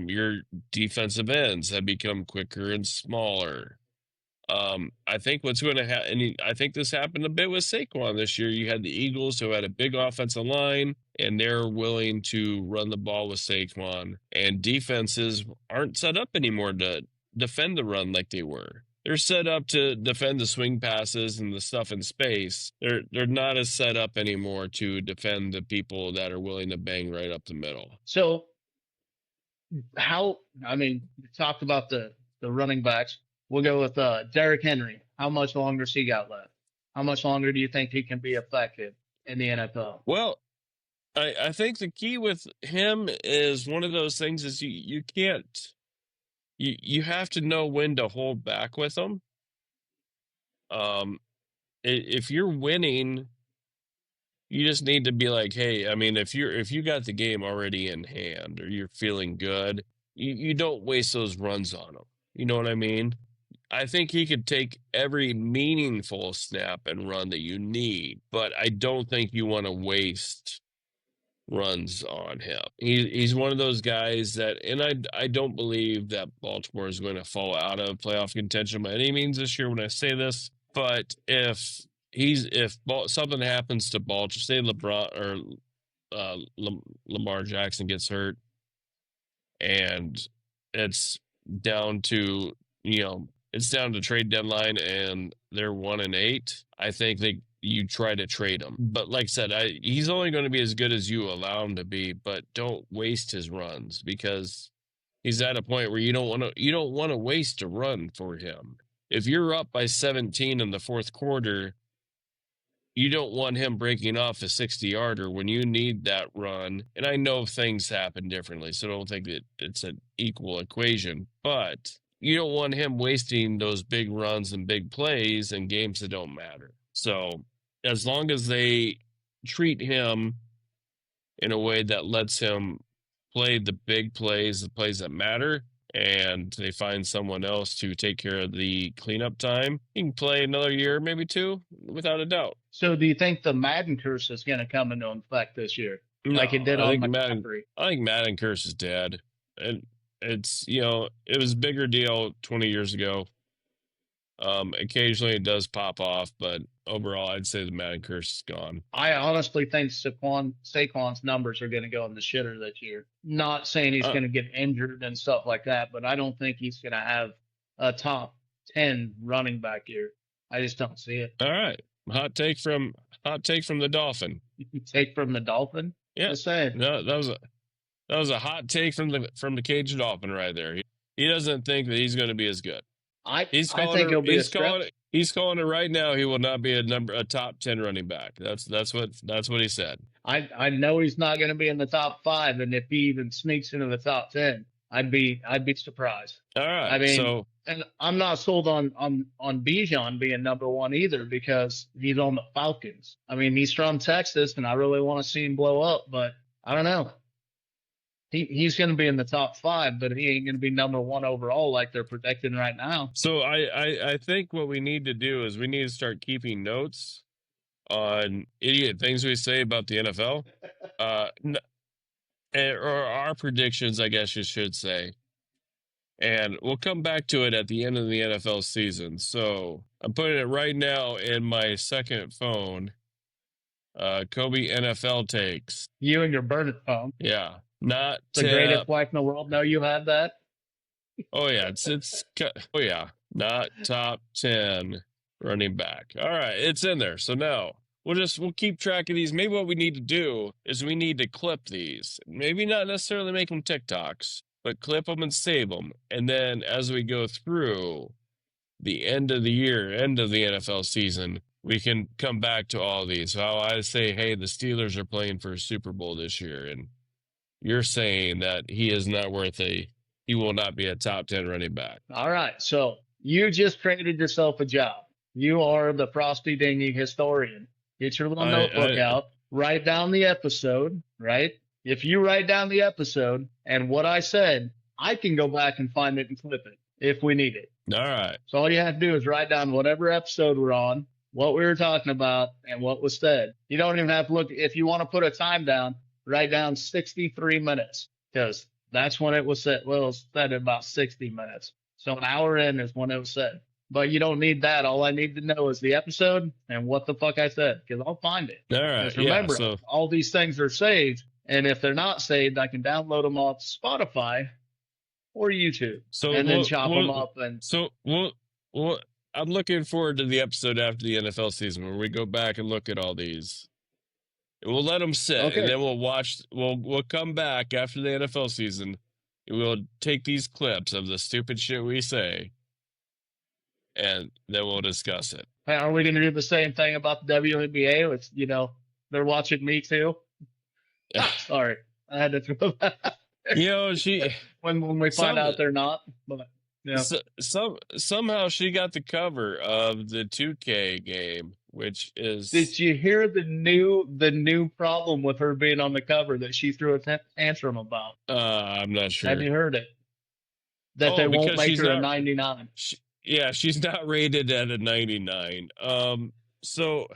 Your defensive ends have become quicker and smaller. I think what's going to happen, and I think this happened a bit with Saquon this year. You had the Eagles who had a big offensive line, and they're willing to run the ball with Saquon. And defenses aren't set up anymore to defend the run like they were. They're set up to defend the swing passes and the stuff in space. They're not as set up anymore to defend the people that are willing to bang right up the middle. So you talked about the running backs. We'll go with Derrick Henry. How much longer has he got left? How much longer do you think he can be effective in the NFL? Well, I think the key with him is one of those things is you can't. You have to know when to hold back with them. If you're winning, you just need to be like, hey, I mean, if you got the game already in hand or you're feeling good, you don't waste those runs on them. You know what I mean? I think he could take every meaningful snap and run that you need, but I don't think you want to waste runs on him. He's one of those guys that, and I don't believe that Baltimore is going to fall out of playoff contention by any means this year when I say this, but if something happens to Baltimore, say LeBron or Lamar Jackson gets hurt and it's down to trade deadline and they're 1-8, I think you try to trade him. But like I said, he's only going to be as good as you allow him to be, but don't waste his runs because he's at a point where you don't want to waste a run for him. If you're up by 17 in the fourth quarter, you don't want him breaking off a 60-yarder when you need that run. And I know things happen differently, so don't think that it's an equal equation, but you don't want him wasting those big runs and big plays in games that don't matter. So as long as they treat him in a way that lets him play the big plays, the plays that matter, and they find someone else to take care of the cleanup time, he can play another year, maybe 2, without a doubt. So do you think the Madden curse is going to come into effect this year? Like it did on McCaffrey? I think Madden curse is dead. And it's, it was a bigger deal 20 years ago. Occasionally it does pop off, but overall I'd say the Madden curse is gone. I honestly think Saquon's numbers are going to go in the shitter this year. Not saying he's going to get injured and stuff like that, but I don't think he's going to have a top 10 running back year. I just don't see it. All right. Hot take from the Dolphin. Take from the Dolphin? Yeah. Just saying. No, that was a hot take from the Caged Dolphin right there. He doesn't think that he's going to be as good. I think he'll be a stretch. He's calling it right now. He will not be a top 10 running back. That's what he said. I know he's not going to be in the top 5, and if he even sneaks into the top 10, I'd be surprised. All I right. mean, So and I'm not sold on Bijan being number 1 either because he's on the Falcons. I mean, he's from Texas, and I really want to see him blow up, but I don't know. He's going to be in the top 5, but he ain't going to be number 1 overall like they're predicting right now. So I think what we need to do is we need to start keeping notes on idiot things we say about the NFL, or our predictions, I guess you should say. And we'll come back to it at the end of the NFL season. So I'm putting it right now in my second phone. Kobe NFL takes. You and your burner phone. Yeah, not The greatest wife in the world. Know you have that. Oh yeah, oh yeah, not top 10 running back. All right, it's in there. So now we'll keep track of these. Maybe what we need to do is we need to clip these. Maybe not necessarily make them TikToks, but clip them and save them. And then as we go through the end of the year, end of the NFL season, we can come back to all these. How I say, hey, the Steelers are playing for a Super Bowl this year, and you're saying that he is not worth he will not be a top 10 running back. All right. So you just created yourself a job. You are the Frosty Dinghy historian. Get your little notebook out, write down the episode, right? If you write down the episode and what I said, I can go back and find it and clip it if we need it. All right. So all you have to do is write down whatever episode we're on, what we were talking about, and what was said. You don't even have to look. If you want to put a time down, write down 63 minutes because that's when it was said. Well, it was said in about 60 minutes. So an hour in is when it was said. But you don't need that. All I need to know is the episode and what the fuck I said because I'll find it. All right. Just remember, so all these things are saved. And if they're not saved, I can download them off Spotify or YouTube and then chop them up. And so I'm looking forward to the episode after the NFL season where we go back and look at all these. We'll let them sit, and then we'll watch. We'll come back after the NFL season. We'll take these clips of the stupid shit we say, and then we'll discuss it. Are we going to do the same thing about the WNBA? It's, they're watching me too. Sorry, I had to throw that out there. She when we find out they're not, but somehow she got the cover of the 2K game. Which is? Did you hear the new problem with her being on the cover that she threw a tantrum about? I'm not sure. Have you heard it? That they won't make her a 99. She's not rated at a 99. So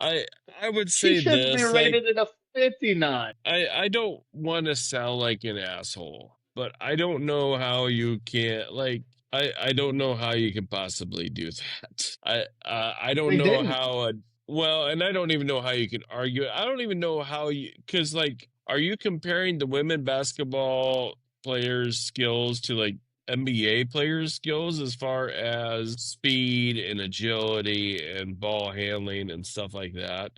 I would say she should be rated at a 59. I don't want to sound like an asshole, but I don't know how you can I don't know how you can possibly do that. I don't know how. And I don't even know how you can argue it. I don't even know how because are you comparing the women basketball players' skills to NBA players' skills as far as speed and agility and ball handling and stuff like that?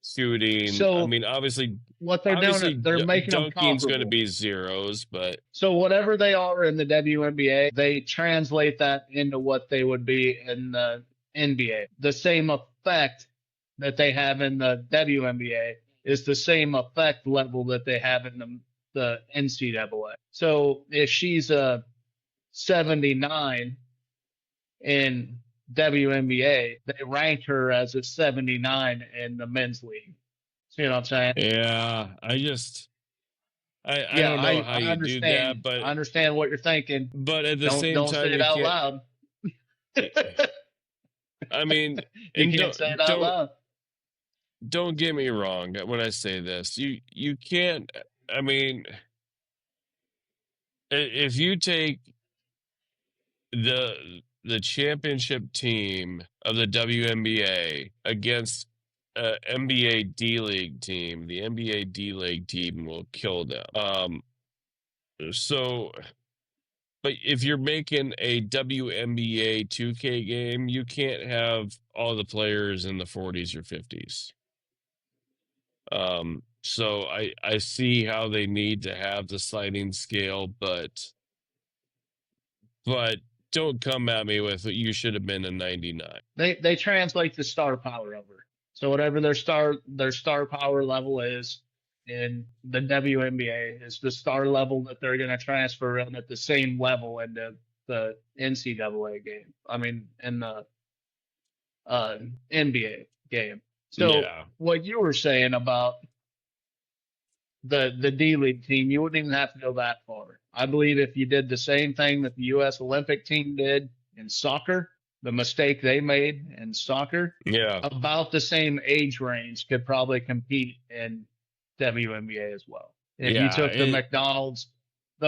Shooting. So, I mean, obviously, what they're doing, they're making them comparable. Dunking's going to be zeros, but so whatever they are in the WNBA, they translate that into what they would be in the NBA. The same effect that they have in the WNBA is the same effect level that they have in the NCAA. So if she's a 79 in WNBA, they ranked her as a 79 in the men's league. See what I'm saying? Yeah, I don't know how you do that, but I understand what you're thinking. But at the same don't time, say it out loud. I mean, you can't say it out loud. Don't get me wrong when I say this. You can't. I mean, if you take the championship team of the WNBA against NBA D-League team, the NBA D-League team will kill them. But if you're making a WNBA 2K game, you can't have all the players in the 40s or 50s. So I see how they need to have the sliding scale, but don't come at me with you should have been a 99. They translate the star power over. So whatever their star power level is in the WNBA is the star level that they're going to transfer in at the same level in the NCAA game. I mean, in the uh, NBA game. So Yeah. what you were saying about the D League team, you wouldn't even have to go that far. I believe if you did the same thing that the U.S. Olympic team did in soccer, the mistake they made in soccer, Yeah. about the same age range could probably compete in WNBA as well. If you Yeah. took the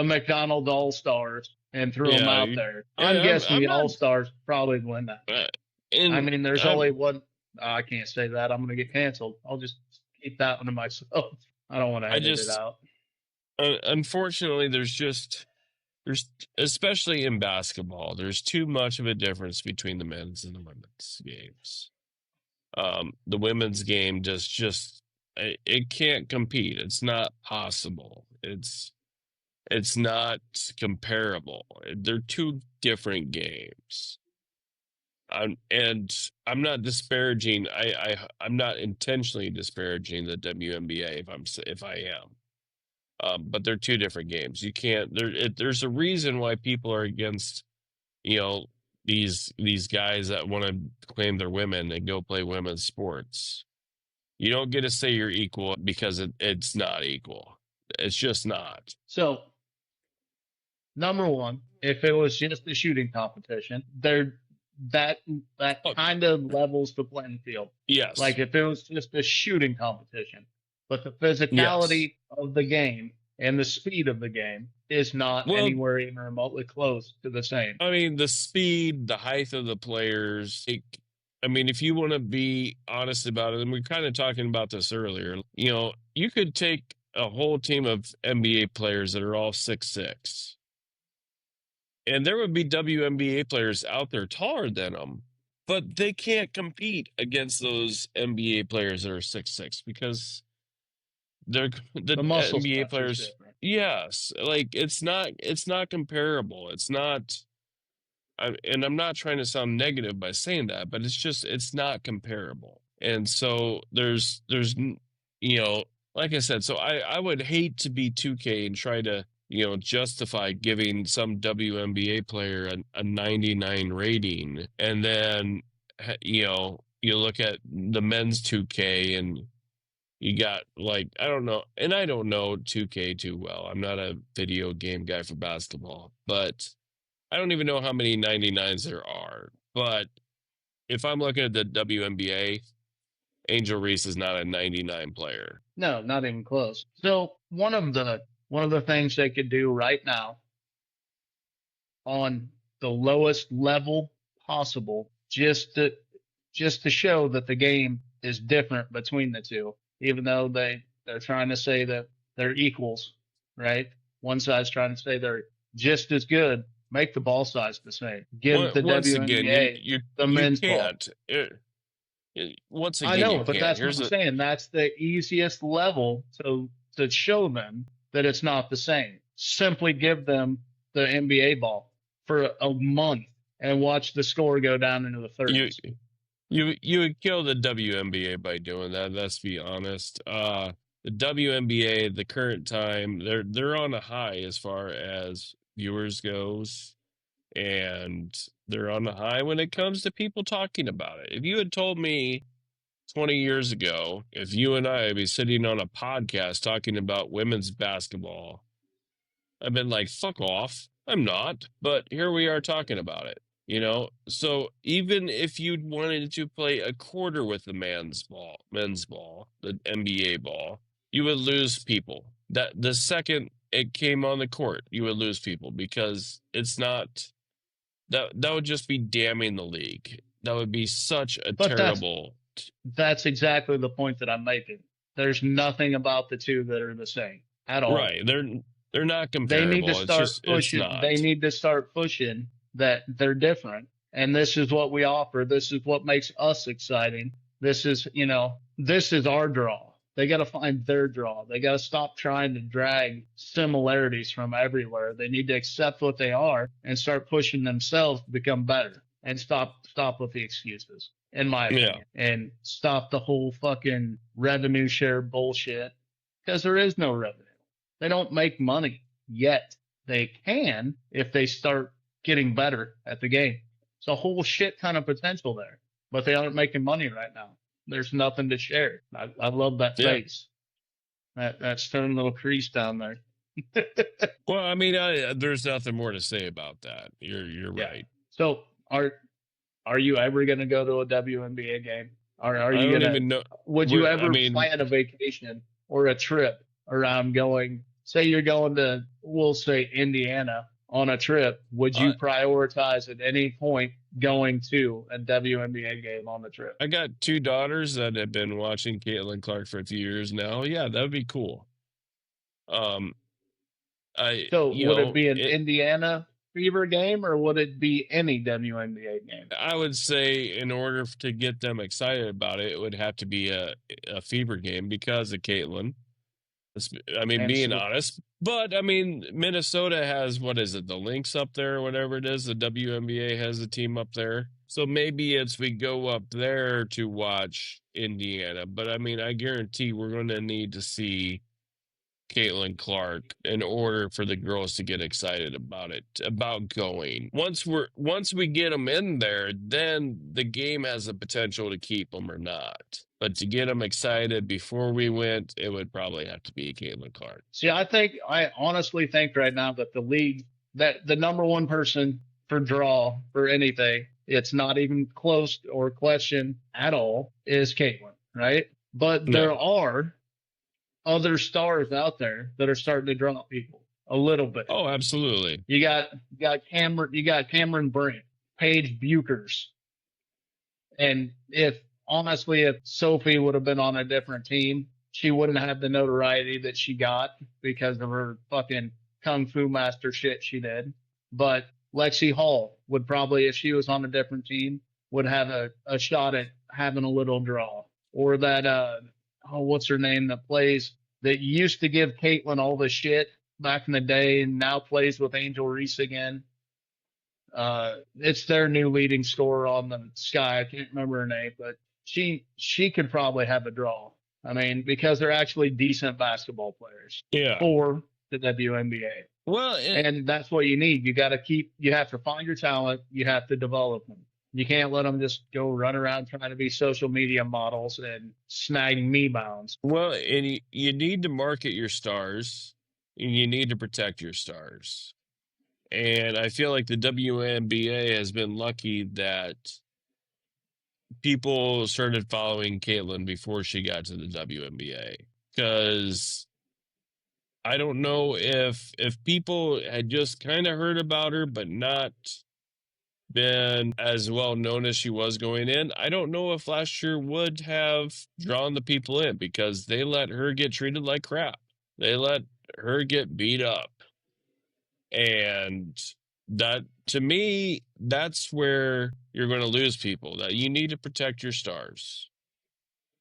McDonald All Stars and threw them Yeah. out there, I, I'm guessing I'm the not. All Stars probably win that. I And mean, there's I'm only one. I can't say that. I'm going to get canceled. I'll just keep that one to myself. I don't want to I edit it just out. unfortunately there's especially in basketball there's too much of a difference between the men's and the women's games. The women's game just it can't compete. It's not possible. It's not comparable. They're two different games. And I'm not disparaging. I'm not intentionally disparaging the WNBA if I am. But they're two different games. You can't. There's a reason why people are against, you know, these guys that want to claim they're women and go play women's sports. You don't get to say you're equal because it's not equal. It's just not. So, number one, if it was just a shooting competition, that that Oh, kind of levels the playing field. yes, Like if it was just a shooting competition, but the yes. physicality of the game and the speed of the game is not Well, anywhere even remotely close to the same. I mean, the speed, the height of the players. I mean, if you want to be honest about it, and we are kind of talking about this earlier, you could take a whole team of NBA players that are all 6'6", and there would be WNBA players out there taller than them, but they can't compete against those NBA players that are 6'6" because the The muscle NBA strength is players. different. Yes, like it's not comparable. It's not. And I'm not trying to sound negative by saying that, but it's not comparable. And so like I said, so I would hate to be 2K and try to, justify giving some WNBA player a 99 rating. And then, you look at the men's 2K and you got like, I don't know. And I don't know 2K too well. I'm not a video game guy for basketball, but I don't even know how many 99s there are, but if I'm looking at the WNBA, Angel Reese is not a 99 player. No, not even close. So one of the things they could do right now on the lowest level possible, just to show that the game is different between the two, even though they're trying to say that they're equals, right? One side's trying to say they're just as good. Make the ball size the same. Give the Once again, WNBA the you men's ball. can't. Once I again, know, you but can't. that's what I'm saying. That's the easiest level to show them that it's not the same. Simply give them the NBA ball for a month and watch the score go down into the you 30s. you would kill the WNBA by doing that. Let's be honest. The WNBA, the current time, they're on a high as far as viewers goes, and they're on the high when it comes to people talking about it. If you had told me 20 years ago, if you and I would be sitting on a podcast talking about women's basketball, I've been like, fuck off. I'm not. But here we are talking about it, So even if you wanted to play a quarter with the men's ball, the NBA ball, you would lose people. That the second it came on the court, you would lose people because it's not that would just be damning the league. That would be such a But terrible. that's exactly the point that I'm making. There's nothing about the two that are the same at all. Right. They're not They need to comparable. start It's pushing. They not. need to start pushing that they're different. And this is what we offer. This is what makes us exciting. This is our draw. They got to find their draw. They got to stop trying to drag similarities from everywhere. They need to accept what they are and start pushing themselves to become better and stop with the excuses, in my Yeah. opinion, and stop the whole fucking revenue share bullshit because there is no revenue. They don't make money yet. They can if they start getting better at the game. It's a whole shit ton of potential there, but they aren't making money right now. There's nothing to share. I love that Yeah. face, that stern little crease down there. Well, I mean, there's nothing more to say about that. You're Yeah. right. So are you ever gonna go to a WNBA game? Are I you don't gonna? even know. Would you I ever mean, plan a vacation or a trip around going? Say you're going to, we'll say Indiana on a trip. Would you prioritize at any point going to a WNBA game on the trip? I got two daughters that have been watching Caitlin Clark for a few years now. Yeah, that would be cool. Um, So you would it know, be an Indiana Fever game or would it be any WNBA game? I would say in order to get them excited about it, it would have to be a Fever game because of Caitlin. I mean, And being honest, but I mean, Minnesota has, what is it, the Lynx up there, or whatever it is. The WNBA has a team up there. So maybe it's we go up there to watch Indiana. But I mean, I guarantee we're going to need to see Caitlin Clark in order for the girls to get excited about it, about going. Once we get them in there, then the game has the potential to keep them or not. But to get them excited before we went, it would probably have to be Caitlin Clark. See, I honestly think right now that the league, that the number one person for draw for anything, it's not even close or question at all, is Caitlin, right? But Yeah. there are other stars out there that are starting to draw people a little bit. Oh, absolutely. You got Cameron Brink, Paige Buchers, and if honestly, if Sophie would have been on a different team, she wouldn't have the notoriety that she got because of her fucking kung fu master shit she did. But Lexi Hall would probably, if she was on a different team, would have a shot at having a little draw. Or that what's her name that used to give Caitlin all the shit back in the day and now plays with Angel Reese again. It's their new leading scorer on the Sky. I can't remember her name, but she could probably have a draw. I mean, because they're actually decent basketball players. Yeah. For the WNBA. Well, and that's what you need. You have to find your talent. You have to develop them. You can't let them just go run around trying to be social media models and snag me bounds. Well, and you need to market your stars and you need to protect your stars. And I feel like the WNBA has been lucky that people started following Caitlin before she got to the WNBA. Because I don't know if people had just kind of heard about her, but not been as well known as she was going in. I don't know if last year would have drawn the people in because they let her get treated like crap. They let her get beat up. And that, to me, that's where you're going to lose people. That you need to protect your stars.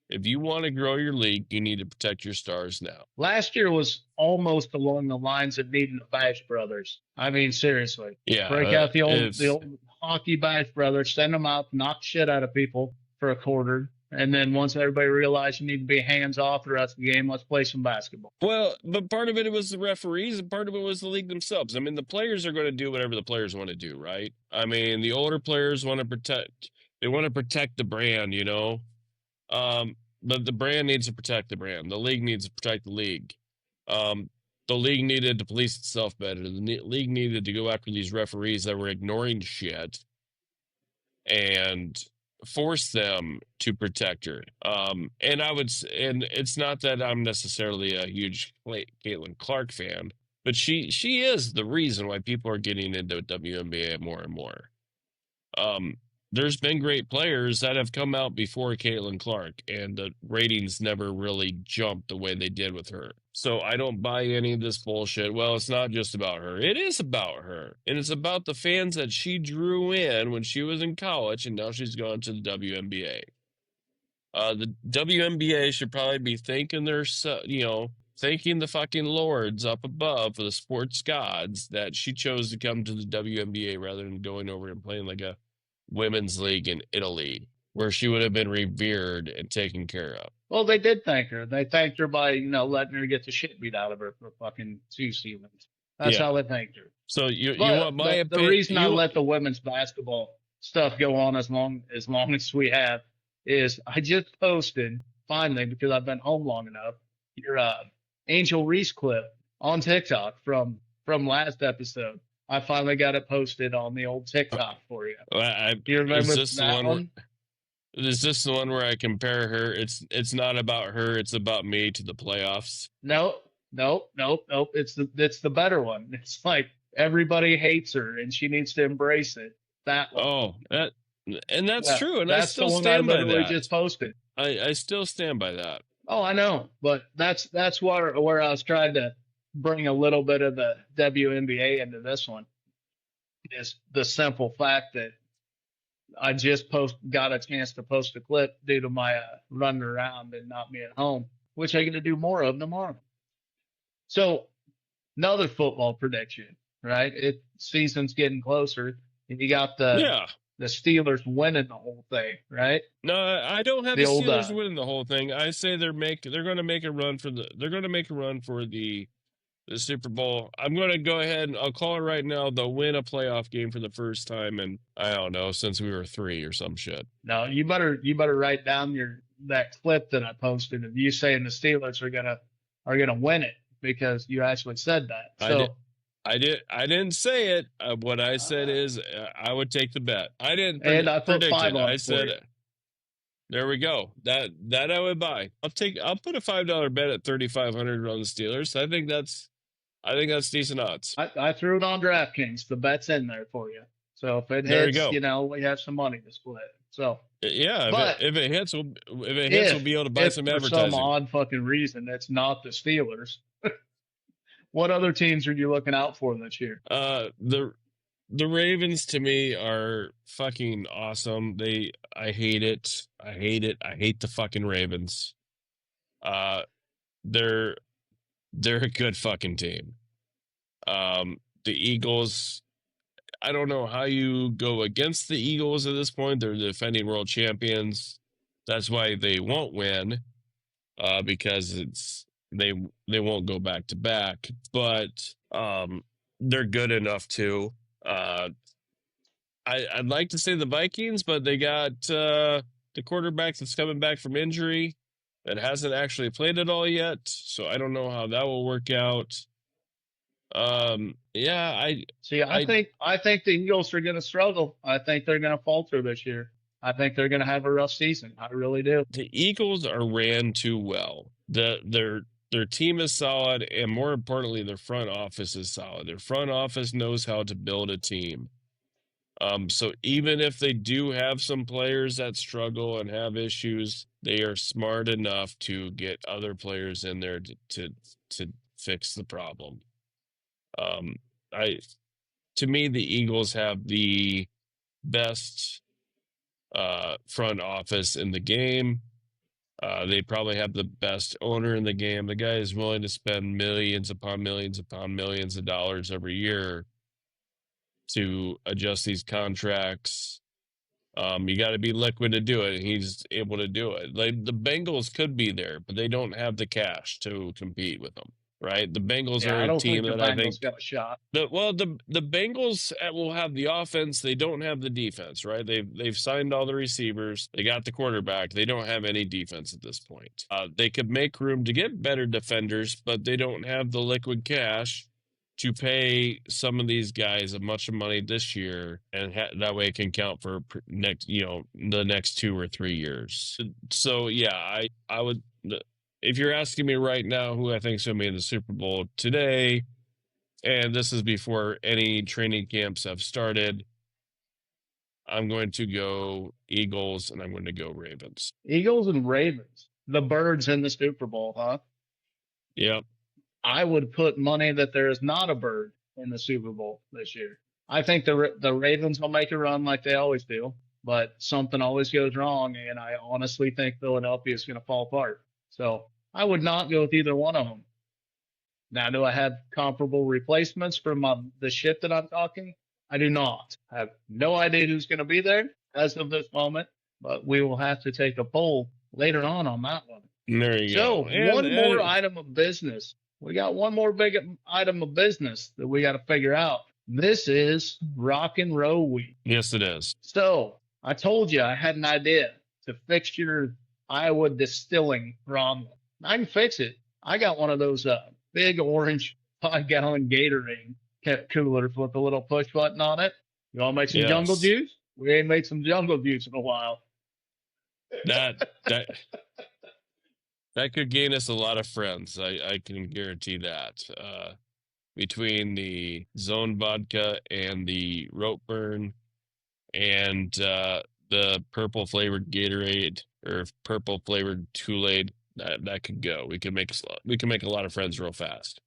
If you want to grow your league, you need to protect your stars now. Last year was almost along the lines of needing the Bash Brothers. I mean, seriously. Yeah. Break out the old hockey Bash Brothers, send them out, knock shit out of people for a quarter. And then once everybody realized you need to be hands off the rest of the game, let's play some basketball. Well, but part of it was the referees and part of it was the league themselves. I mean, the players are going to do whatever the players want to do, right? I mean, the older players want to protect the brand, you know? But the brand needs to protect the brand. The league needs to protect the league. The league needed to police itself better. The league needed to go after these referees that were ignoring shit and force them to protect her. And it's not that I'm necessarily a huge Caitlin Clark fan, but she is the reason why people are getting into WNBA more and more. There's been great players that have come out before Caitlin Clark, and the ratings never really jumped the way they did with her. So I don't buy any of this bullshit. Well, it's not just about her. It is about her. And it's about the fans that she drew in when she was in college, and now she's gone to the WNBA. The WNBA should probably be thanking thanking the fucking lords up above for the sports gods that she chose to come to the WNBA rather than going over and playing like a women's league in Italy, where she would have been revered and taken care of. Well, they did thank her. They thanked her by, letting her get the shit beat out of her for fucking 2 seasons. That's Yeah. how they thanked her. So you But want my the opinion? reason I let the women's basketball stuff go on as long as we have is I just posted finally, because I've been home long enough, your Angel Reese clip on TikTok from last episode. I finally got it posted on the old TikTok for you. Do you remember that one? Is this the one where I compare her? It's not about her. It's about me to the playoffs. Nope. It's the better one. It's like everybody hates her and she needs to embrace it. That one. Oh, that's true, and that's I still the one stand I by literally that. just posted. I still stand by that. Oh, I know, but that's where I was trying to bring a little bit of the WNBA into this one. Is the simple fact that I just got a chance to post a clip due to my running around and not being home, which I'm going to do more of tomorrow. So another football prediction, right? Season's getting closer, and you got the Steelers winning the whole thing, right? No, I don't have the Steelers winning the whole thing. I say they're going to make a run for the Super Bowl. I'm going to go ahead and I'll call it right now. They'll win a playoff game for the first time, and I don't know, since we were 3 or some shit. No, you better write down that clip that I posted of you saying the Steelers are gonna win it, because you actually said that. So I didn't say it. What I said is I would take the bet. I didn't predict I put 5 on I said it. There we go. That I would buy. I'll put a $5 bet at 3,500 on the Steelers. I think that's decent odds. I threw it on DraftKings. The bet's in there for you. So if it hits, we have some money to split. So yeah, if it hits, we'll be able to buy some advertising. For some odd fucking reason, it's not the Steelers. What other teams are you looking out for this year? The Ravens to me are fucking awesome. I hate it. I hate the fucking Ravens. They're a good fucking team. The Eagles, I don't know how you go against the Eagles at this point. They're the defending world champions. That's why they won't win, because they won't go back to back. But they're good enough to. I'd like to say the Vikings, but they got the quarterback that's coming back from injury that hasn't actually played it all yet, so I don't know how that will work out. I think the Eagles are going to struggle. I think they're going to falter this year. I think they're going to have a rough season. I really do. The Eagles are ran too well. Their team is solid, and more importantly, their front office is solid. Their front office knows how to build a team. So even if they do have some players that struggle and have issues, they are smart enough to get other players in there to fix the problem. To me, the Eagles have the best front office in the game. They probably have the best owner in the game. The guy is willing to spend millions upon millions upon millions of dollars every year to adjust these contracts. You got to be liquid to do it. And he's able to do it. Like the Bengals could be there, but they don't have the cash to compete with them. Right? The Bengals are a team that I think got a shot. The Bengals will have the offense. They don't have the defense, right? They've signed all the receivers. They got the quarterback. They don't have any defense at this point. They could make room to get better defenders, but they don't have the liquid cash to pay some of these guys a bunch of money this year, and that way it can count for the next 2 or 3 years. So yeah, I would. If you're asking me right now who I think is going to be in the Super Bowl today, and this is before any training camps have started, I'm going to go Eagles and I'm going to go Ravens. Eagles and Ravens. The birds in the Super Bowl, huh? Yep. I would put money that there is not a bird in the Super Bowl this year. I think the Ravens will make a run like they always do. but something always goes wrong, and I honestly think Philadelphia is going to fall apart. So I would not go with either one of them. Now, do I have comparable replacements for the shit that I'm talking? I do not. I have no idea who's going to be there as of this moment, but we will have to take a poll later on that one. There you So, go. one more item of business. We got one more big item of business that we got to figure out. This is Rock and Roll Week. Yes, it is. So, I told you I had an idea to fix your Iowa distilling problem. I can fix it. I got one of those big orange 5-gallon Gatorade coolers with a little push button on it. You want to make some jungle juice? We ain't made some jungle juice in a while. That could gain us a lot of friends. I can guarantee that. Between the Zone vodka and the Rope Burn and the purple flavored Gatorade or purple flavored Kool-Aid, that could go. We can make a lot of friends real fast.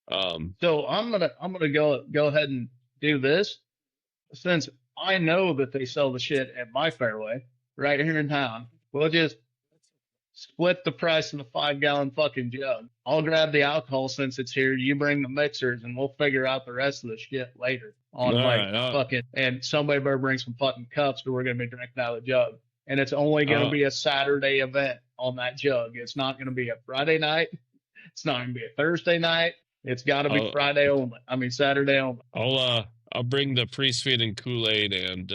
So I'm gonna go ahead and do this, since I know that they sell the shit at my Fairway right here in town. We'll just split the price of the 5-gallon fucking jug. I'll grab the alcohol since it's here. You bring the mixers, and we'll figure out the rest of the shit later on. Fucking, and somebody better bring some fucking cups, or we're gonna be drinking out of the jug. And it's only gonna be a Saturday event on that jug. It's not gonna be a Friday night. It's not gonna be a Thursday night. It's got to be Friday only. I mean Saturday only. I'll bring the pre-sweetened Kool-Aid and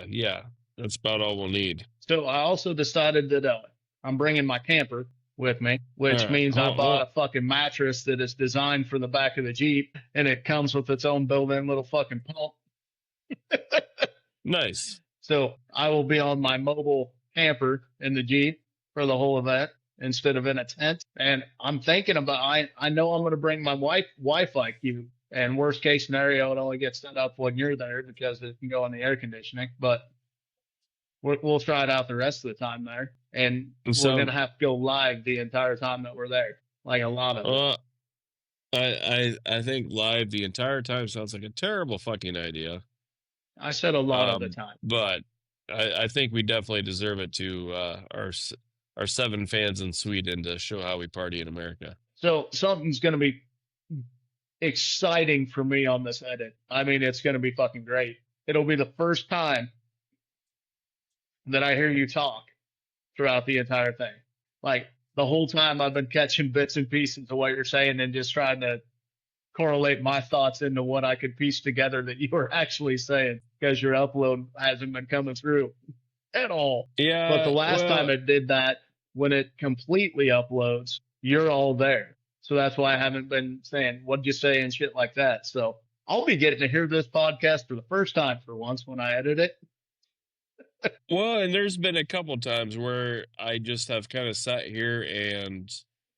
yeah, that's about all we'll need. So I also decided that I'm bringing my camper with me, which means I bought a fucking mattress that is designed for the back of the Jeep, and it comes with its own built-in little fucking pump. Nice. So I will be on my mobile camper in the Jeep for the whole event instead of in a tent. And I'm thinking about, I know I'm going to bring my Wi-Fi cube, and worst case scenario, it only gets set up when you're there because it can go on the air conditioning, but we'll try it out the rest of the time there. And we're going to have to go live the entire time that we're there. Like a lot of it. I think live the entire time sounds like a terrible fucking idea. I said a lot of the time. But I think we definitely deserve it to our 7 fans in Sweden to show how we party in America. So something's going to be exciting for me on this edit. I mean, it's going to be fucking great. It'll be the first time that I hear you talk throughout the entire thing. Like, the whole time I've been catching bits and pieces of what you're saying and just trying to correlate my thoughts into what I could piece together that you were actually saying, because your upload hasn't been coming through at all. Yeah. But the last time it did that, when it completely uploads, you're all there. So that's why I haven't been saying, what'd you say and shit like that. So I'll be getting to hear this podcast for the first time for once when I edit it. Well, and there's been a couple times where I just have kind of sat here and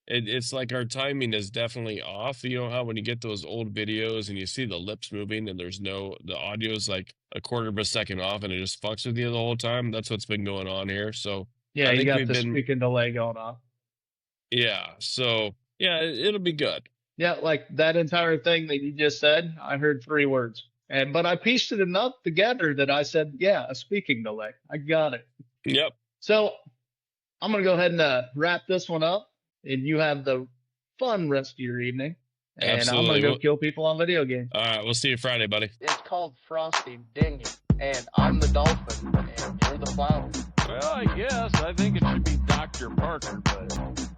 it's like our timing is definitely off. You know how when you get those old videos and you see the lips moving and the audio is like a quarter of a second off and it just fucks with you the whole time? That's what's been going on here. So yeah, you got the speaking delay going on. Yeah, so yeah, it'll be good. Yeah, like that entire thing that you just said, I heard 3 words. But I pieced it enough together that I said, yeah, a speaking delay. I got it. Yep. So I'm going to go ahead and wrap this one up, and you have the fun rest of your evening. And Absolutely. I'm going to go kill people on video games. All right, we'll see you Friday, buddy. It's called Frosty, Dinghy, and I'm the dolphin, and you're the flounder. Well, I guess. I think it should be Dr. Parker, but